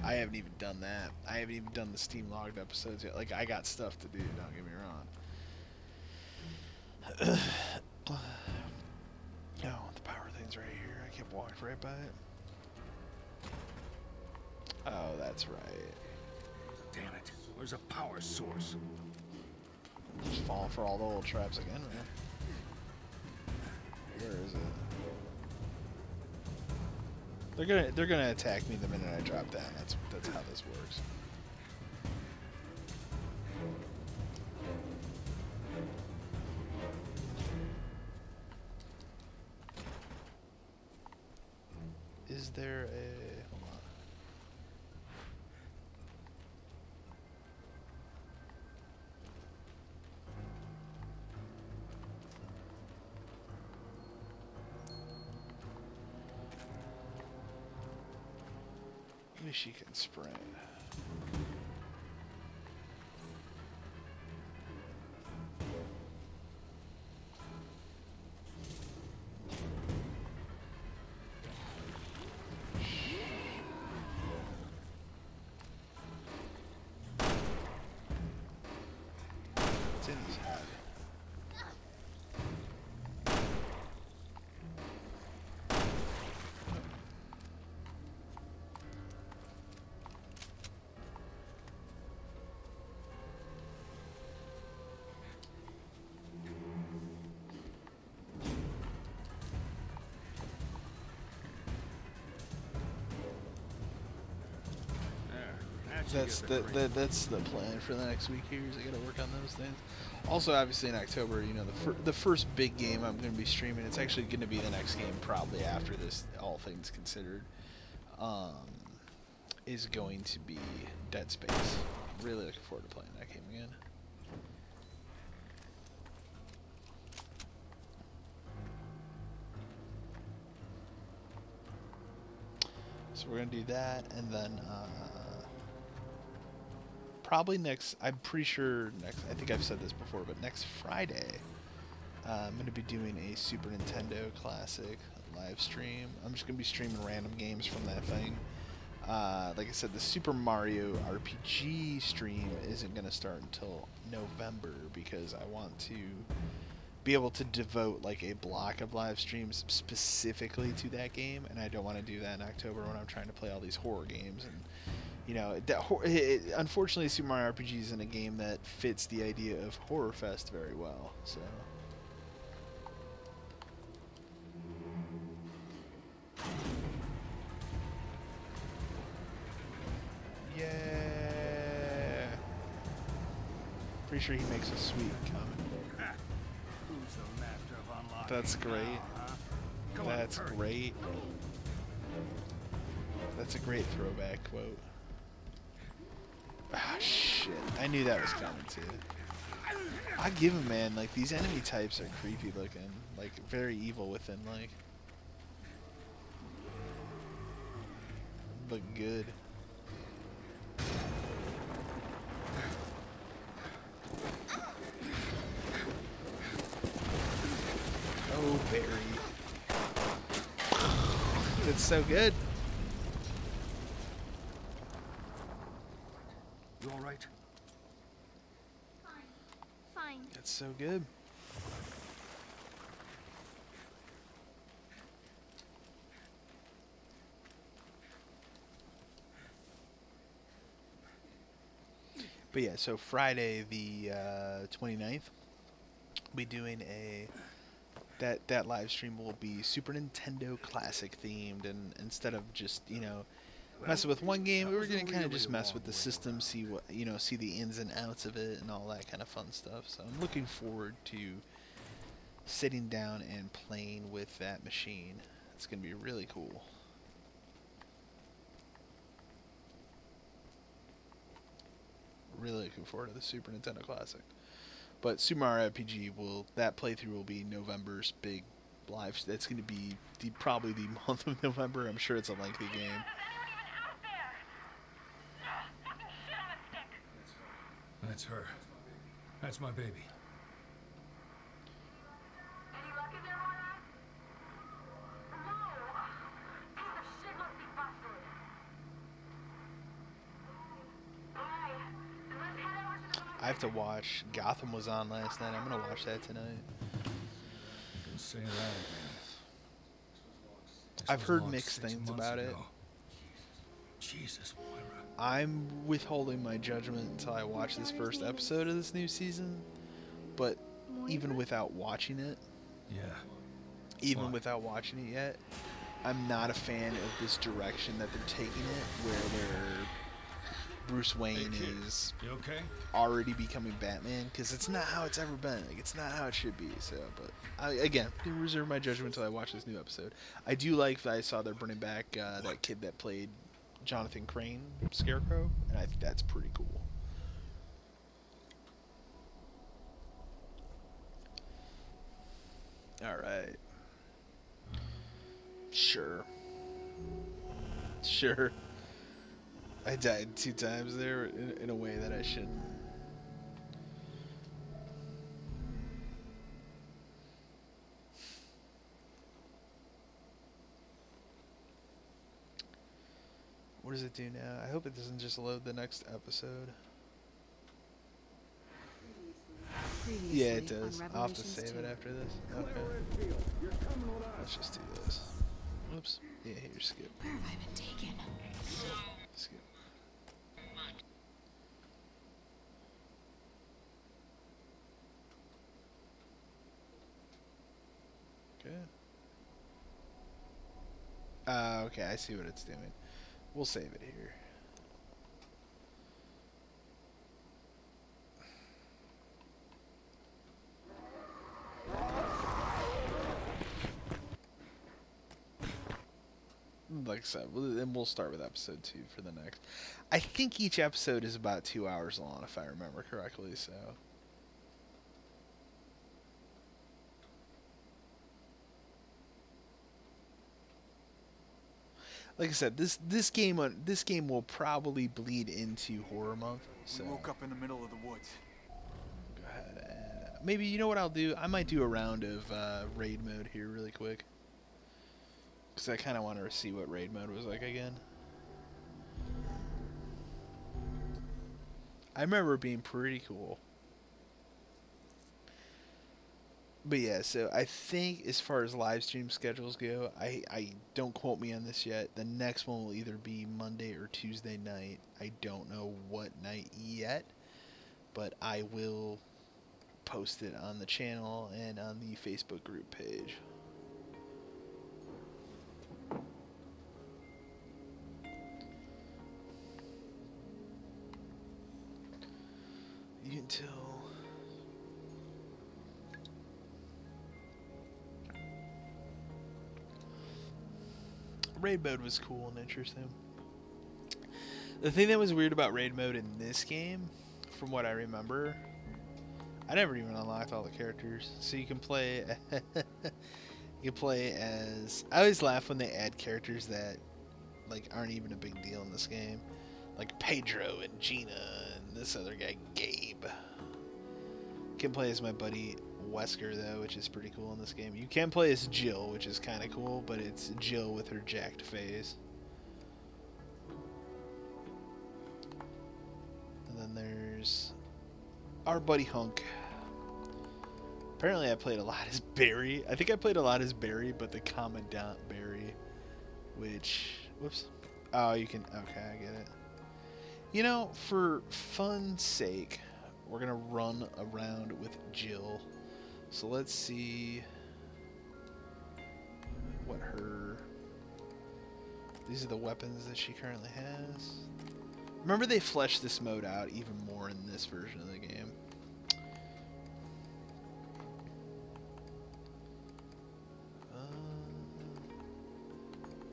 I haven't even done that. I haven't even done the Steam logged episodes yet. Like, I got stuff to do, don't get me wrong. No, the power thing's right here. I kept walking right by it. Oh, that's right. Damn it. Where's a power source? Just falling for all the old traps again, man. Where is it? They're gonna attack me the minute I drop down. That's how this works. Is there a... Hold on. Maybe she can sprint. What's in his head? That's the plan for the next week here. Is I gotta work on those things. Also, obviously in October, you know, the first big game I'm gonna be streaming. It's actually gonna be the next game, probably after this. All things considered, is going to be Dead Space. Really looking forward to playing that game again. So we're gonna do that, and then probably next. I'm pretty sure next. I think I've said this before, but next Friday, I'm gonna be doing a Super Nintendo Classic live stream. I'm just gonna be streaming random games from that thing. Like I said, the Super Mario RPG stream isn't gonna start until November because I want to be able to devote like a block of live streams specifically to that game, and I don't want to do that in October when I'm trying to play all these horror games. And you know, unfortunately, Super Mario RPG isn't a game that fits the idea of Horror Fest very well. So. Yeah. Pretty sure he makes a sweet comment. Who's the master of unlocking? That's great. Come on, That's hurry. great. That's a great throwback quote. Ah, shit. I knew that was coming too. I give him, man. Like, these enemy types are creepy looking. Like, very evil within, like. But good. Oh, Barry. It's so good. You all right? Fine. It's so good. But yeah, so Friday the 29th, we'll be doing a that live stream will be Super Nintendo Classic themed, and instead of just, you know, messing with one game, we're gonna kind of just mess with the system, see what, you know, see the ins and outs of it and all that kind of fun stuff. So I'm looking forward to sitting down and playing with that machine. It's gonna be really cool. Really looking forward to the Super Nintendo Classic. But Super Mario RPG that playthrough will be November's big live. That's going to be probably the month of November. I'm sure it's a lengthy game. That's her. That's my baby. Any luck in there, Moira? No! Piece of shit must be busted. Alright, then let's head over to the... I have to watch. Gotham was on last night. I'm going to watch that tonight. You can say that again. This I've was heard locked mixed 6 things months about it. ago. Jesus, Moira. I'm withholding my judgment until I watch this first episode of this new season. But even without watching it, Yeah. even What? without watching it yet, I'm not a fan of this direction that they're taking it, where Bruce Wayne Hey, kid. is You okay? already becoming Batman, because it's not how it's ever been. Like, it's not how it should be. So, but again, I reserve my judgment until I watch this new episode. I do like that I saw they're bringing back that kid that played Jonathan Crane, Scarecrow, and I think that's pretty cool. All right. Sure. Sure. I died 2 times there in a way that I shouldn't. What does it do now? I hope it doesn't just load the next episode. Yeah, it Previously on does. I'll have to Revelations save it 2. after this. Okay. Let's just do this. Whoops. Yeah, here, skip. Where have I been taken? Skip. Okay. Okay, I see what it's doing. We'll save it here. Like next episode. And we'll start with episode 2 for the next. I think each episode is about 2 hours long, if I remember correctly. So, like I said, this game will probably bleed into horror month. So We woke up in the middle of the woods. go ahead. Maybe you know what I'll do. I might do a round of raid mode here really quick, because I kind of want to see what raid mode was like again. I remember it being pretty cool. But yeah, so I think as far as live stream schedules go, I don't quote me on this yet. The next one will either be Monday or Tuesday night. I don't know what night yet, but I will post it on the channel and on the Facebook group page. You can tell. Raid mode was cool and interesting. The thing that was weird about raid mode in this game, from what I remember, I never even unlocked all the characters. So you can play you can play as, I always laugh when they add characters that like aren't even a big deal in this game. Like Pedro and Gina and this other guy Gabe. You can play as my buddy Wesker though, which is pretty cool in this game. You can play as Jill, which is kind of cool, but it's Jill with her jacked face. And then there's our buddy Hunk. Apparently I played a lot as Barry. I think I played a lot as Barry, but the Commandant Barry, which, whoops. Oh, you can, okay, I get it. You know, for fun's sake, we're gonna run around with Jill. So let's see what her... These are the weapons that she currently has. Remember they fleshed this mode out even more in this version of the game.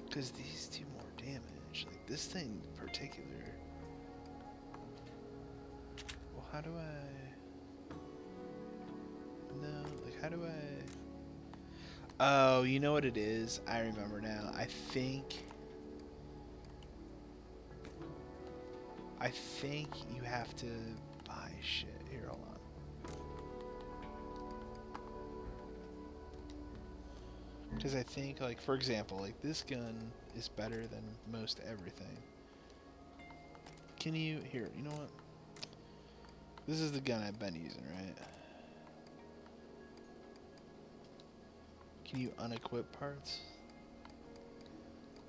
Because these do more damage. Like this thing in particular. Well, how do I... No, like how do I... Oh, you know what it is? I remember now. I think you have to buy shit. Here, hold on. Because I think, like, for example, like this gun is better than most everything. Can you... Here, you know what? This is the gun I've been using, right? Can you unequip parts?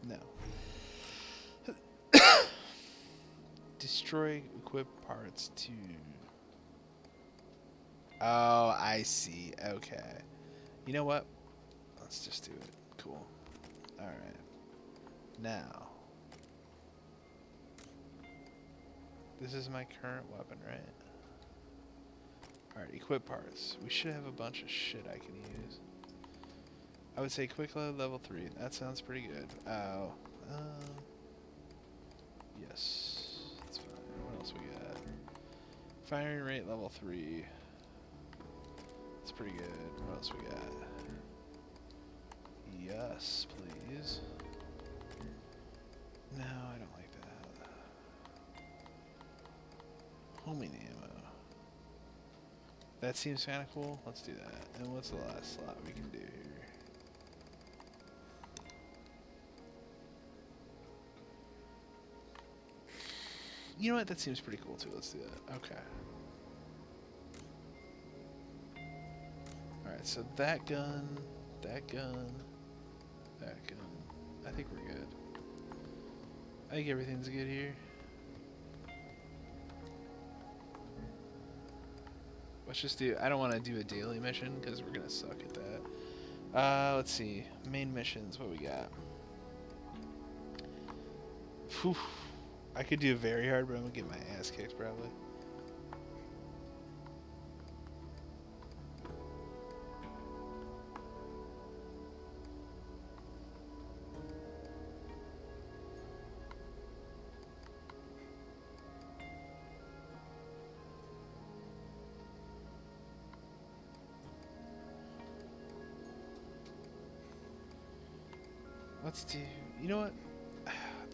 No. Destroy equipped parts to... Oh, I see. Okay. You know what? Let's just do it. Cool. Alright. Now. This is my current weapon, right? Alright, equip parts. We should have a bunch of shit I can use. I would say quick load level 3. That sounds pretty good. Oh. Yes. That's fine. What else we got? Firing rate level 3. That's pretty good. What else we got? Yes, please. No, I don't like that. Homing ammo. That seems kind of cool. Let's do that. And what's the last slot we can do here? You know what? That seems pretty cool too. Let's do that. Okay. Alright, so that gun, that gun, that gun. I think we're good. I think everything's good here. Let's just do... I don't want to do a daily mission because we're going to suck at that. Let's see. Main missions. What we got? Whew. I could do very hard, but I'm going to get my ass kicked probably. Let's do. You know what?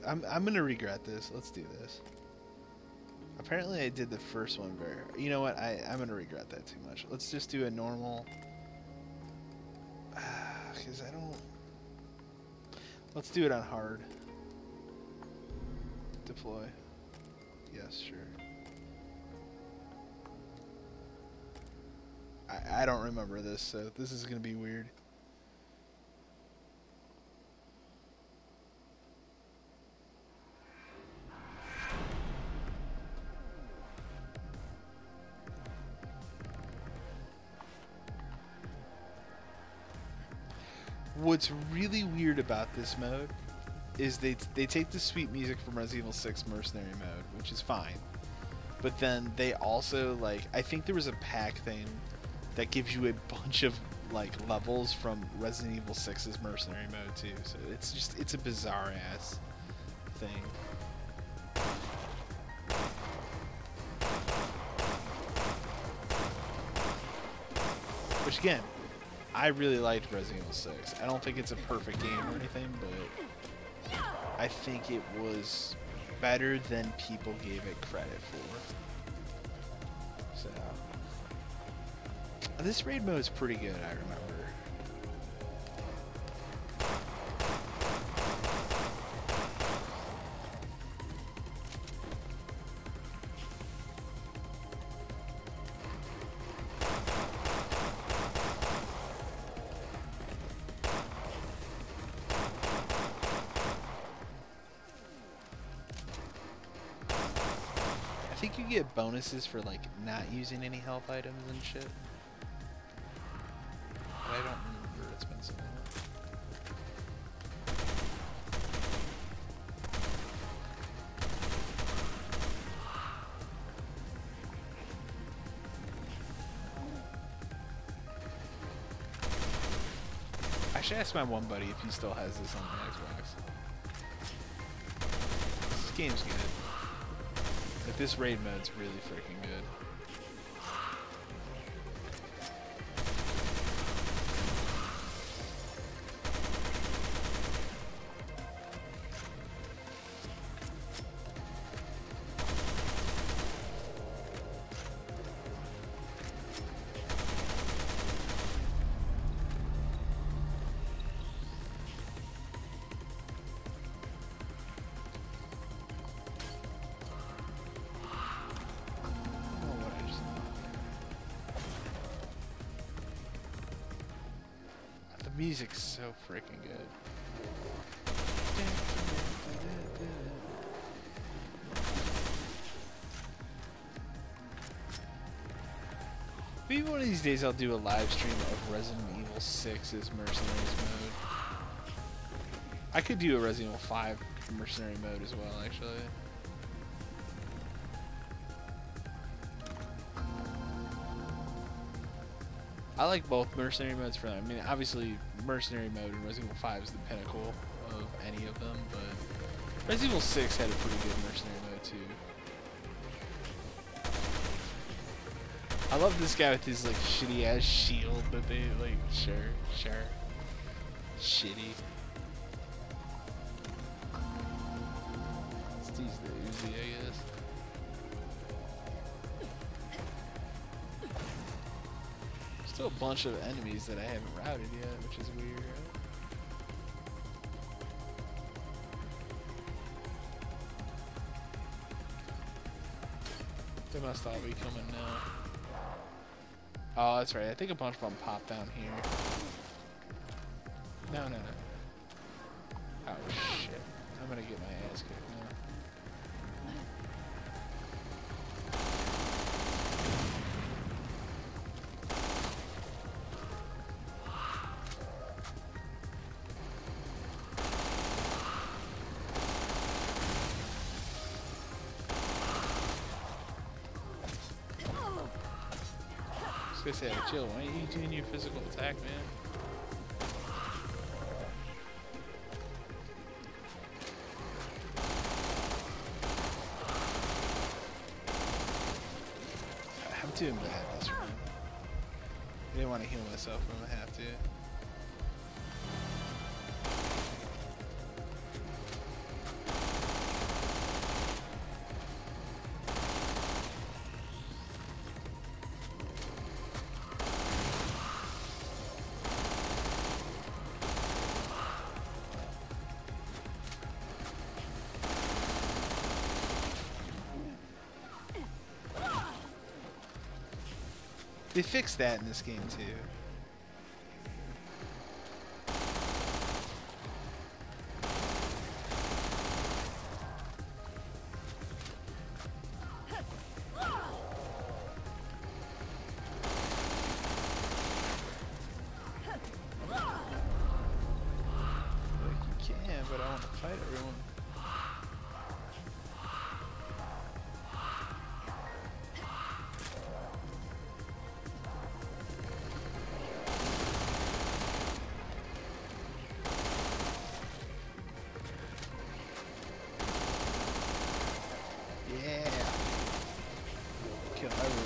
I'm gonna regret this. Let's do this. Apparently, I did the first one very. You know what? I'm gonna regret that too much. Let's just do a normal. Because I don't. Let's do it on hard. Deploy. Yes, sure. I don't remember this, so this is gonna be weird. What's really weird about this mode is they take the sweet music from Resident Evil 6 Mercenary mode, which is fine. But then they also, like, I think there was a pack thing that gives you a bunch of, like, levels from Resident Evil 6's Mercenary mode too. So it's a bizarre ass thing. Which again, I really liked Resident Evil 6. I don't think it's a perfect game or anything, but I think it was better than people gave it credit for. So this raid mode is pretty good, I remember. I think you get bonuses for like not using any health items and shit. But I don't remember. It's been so long. I should ask my one buddy if he still has this on the Xbox. This game's good. But this raid mode's really freaking good. The music's so freaking good. Maybe one of these days I'll do a live stream of Resident Evil 6's Mercenaries mode. I could do a Resident Evil 5 Mercenary mode as well, actually. I like both Mercenary modes for them. I mean, obviously, Mercenary mode in Resident Evil 5 is the pinnacle of any of them, but Resident Evil 6 had a pretty good Mercenary mode too. I love this guy with his like shitty ass shield that they like. Sure, shitty. Let's use the Uzi, I guess. Still a bunch of enemies that I haven't routed yet, which is weird. They must all be coming now. Oh, that's right. I think a bunch of them pop down here. No. Oh, shit. I'm gonna get my ass kicked now. I was gonna say, chill, why aren't you doing your physical attack, man? I'm doing bad this round. I didn't want to heal myself, but I'm gonna have to. They fixed that in this game too. But I want to fight everyone. Yeah. Kill everyone.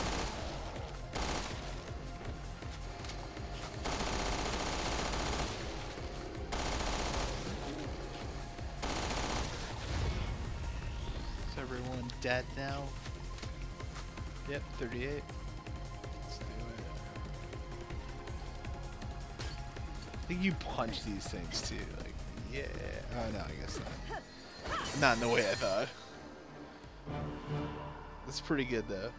Everyone dead now. Yep, 38. Let's do it. I think you punch these things too. Like, yeah. Oh no, I guess not. Not in the way I thought. That's pretty good though.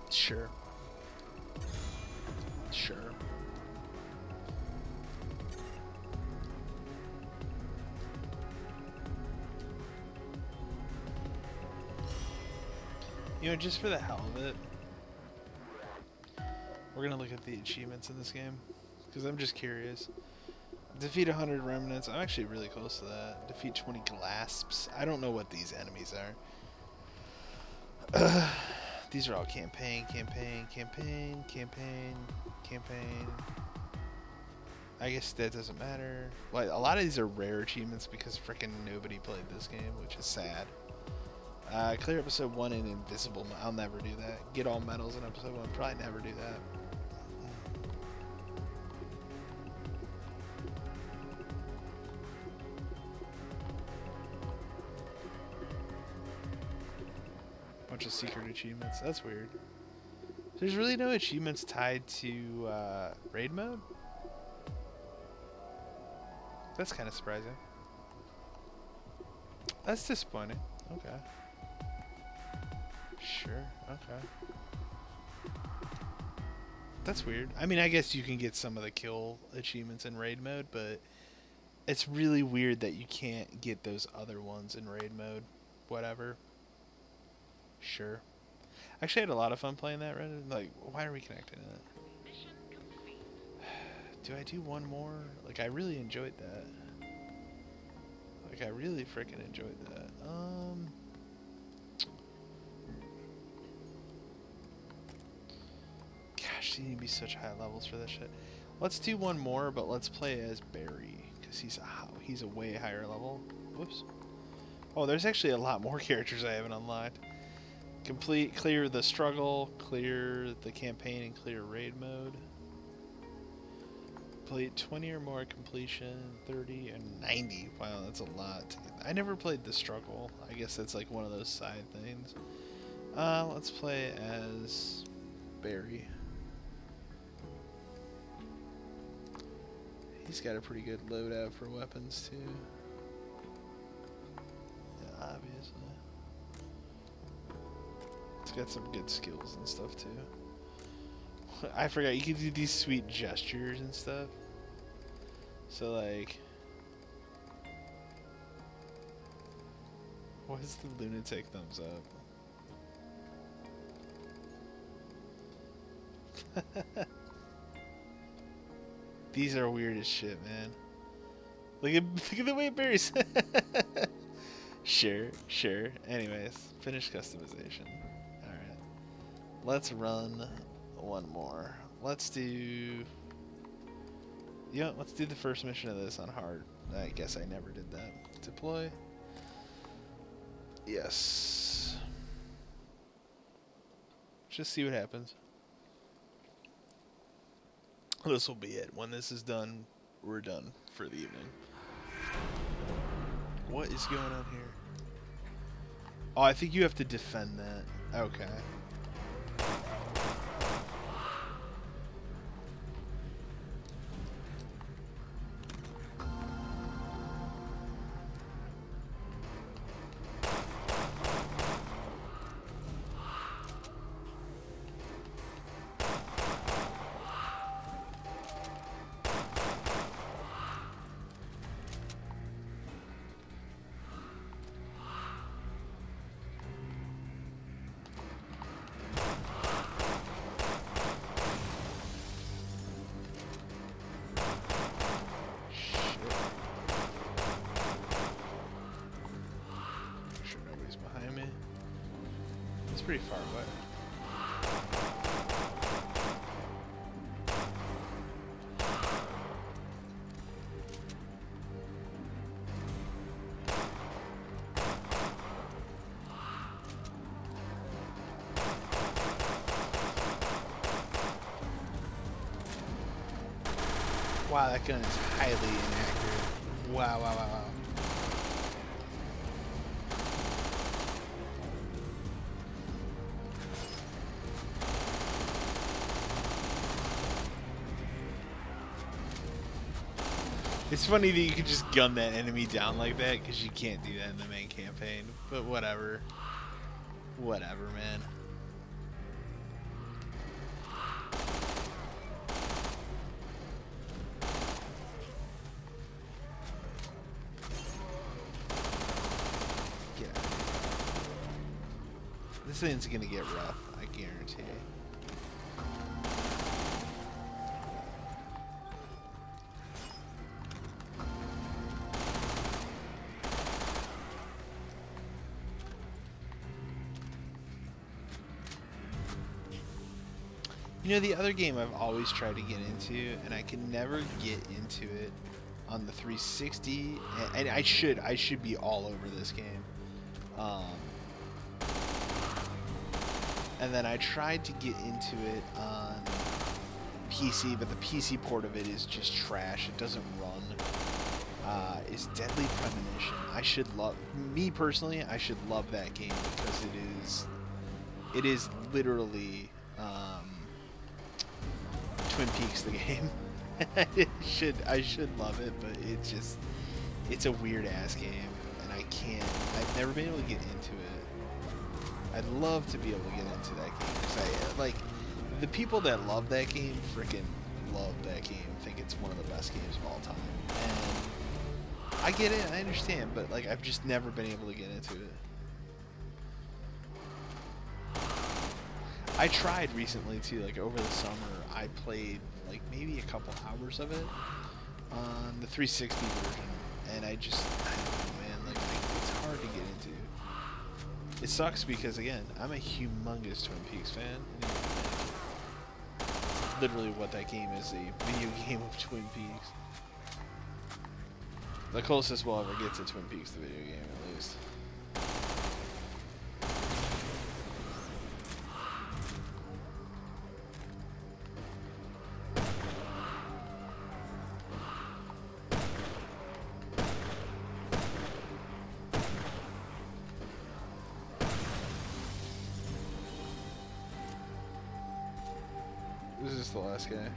Sure. Sure. You know, just for the hell of it, we're gonna look at the achievements in this game, because I'm just curious. Defeat 100 remnants. I'm actually really close to that. Defeat 20 glasps. I don't know what these enemies are. These are all campaign. I guess that doesn't matter. Like, a lot of these are rare achievements because frickin' nobody played this game, which is sad. Clear episode 1 in invisible. I'll never do that. Get all medals in episode 1. Probably never do that. Bunch of secret achievements. That's weird. There's really no achievements tied to raid mode? That's kind of surprising. That's disappointing. Okay. Sure. Okay. That's weird. I mean, I guess you can get some of the kill achievements in raid mode, but it's really weird that you can't get those other ones in raid mode. Whatever. Sure. Actually, I had a lot of fun playing that, Reddit. Like, why are we connecting to that? Do I do one more? Like, I really enjoyed that. Like, I really freaking enjoyed that. Gosh, you need to be such high levels for this shit. Let's do one more, but let's play as Barry, because he's a way higher level. Whoops. Oh, there's actually a lot more characters I haven't unlocked. Clear the struggle, clear the campaign, and clear raid mode. Played 20 or more completion, 30 and 90. Wow, that's a lot. I never played the struggle. I guess that's like one of those side things. Let's play as Barry. He's got a pretty good loadout for weapons too. Yeah, obviously. It's got some good skills and stuff too. I forgot, you can do these sweet gestures and stuff. So like, what is the lunatic thumbs up? These are weird as shit, man. Look at the way Barry's. Sure. Anyways, finish customization. Alright. Let's run one more. Let's do... Yeah, let's do the first mission of this on hard. I guess I never did that. Deploy. Yes. Just see what happens. This will be it. When this is done, we're done for the evening. What is going on here? Oh, I think you have to defend that. Okay. pretty far away. Wow, that gun is highly inaccurate. Wow, wow, wow, wow. It's funny that you could just gun that enemy down like that, because you can't do that in the main campaign. But whatever. Whatever, man. Get out of here. This thing's gonna get rough, I guarantee. You know, the other game I've always tried to get into, and I can never get into it on the 360, and I should be all over this game. And then I tried to get into it on PC, but the PC port of it is just trash. It doesn't run. Is Deadly Premonition. Me personally, I should love that game because it is literally Twin Peaks the game. I should love it, but it's a weird ass game, and I've never been able to get into it. I'd love to be able to get into that game, because like, the people that love that game freaking love that game, think it's one of the best games of all time, and I get it, I understand, but like, I've just never been able to get into it. I tried recently too, like over the summer, I played like maybe a couple hours of it on the 360 version, and I don't know, man, like it's hard to get into. It sucks because, again, I'm a humongous Twin Peaks fan. Literally what that game is, a video game of Twin Peaks. The closest we'll ever get to Twin Peaks, the video game, at least. This is the last guy. Yeah.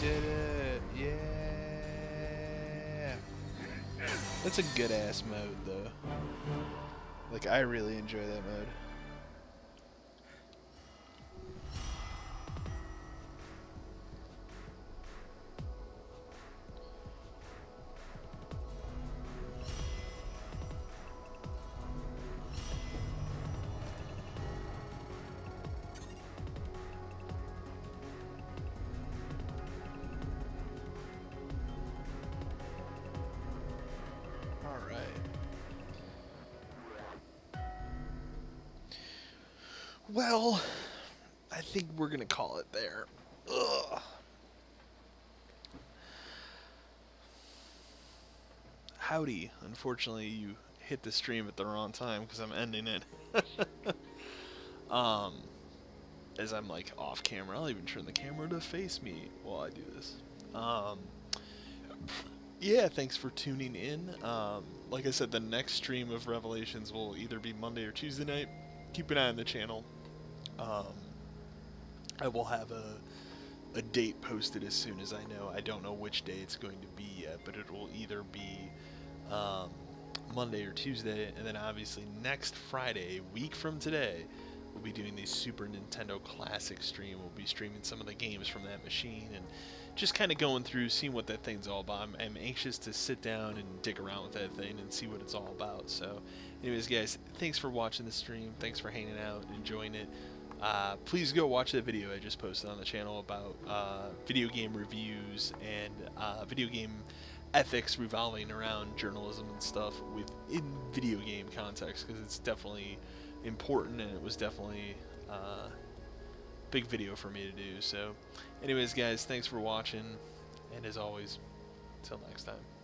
You did it! Yeah! That's a good ass mode, though. Like, I really enjoy that mode. Well, I think we're gonna call it there. Ugh. Howdy. Unfortunately, you hit the stream at the wrong time because I'm ending it. As I'm like off camera, I'll even turn the camera to face me while I do this. Yeah, thanks for tuning in. Like I said, the next stream of Revelations will either be Monday or Tuesday night. Keep an eye on the channel. I will have a date posted as soon as I know. I don't know which day it's going to be yet, but it will either be Monday or Tuesday, and then obviously next Friday, a week from today, we'll be doing the Super Nintendo Classic stream. We'll be streaming some of the games from that machine and just kind of going through, seeing what that thing's all about. I'm anxious to sit down and dig around with that thing and see what it's all about. So anyways, guys, thanks for watching the stream. Thanks for hanging out, enjoying it. Please go watch that video I just posted on the channel about video game reviews and video game ethics revolving around journalism and stuff within video game context, because it's definitely important, and it was definitely big video for me to do. So anyways, guys, thanks for watching, and as always, until next time.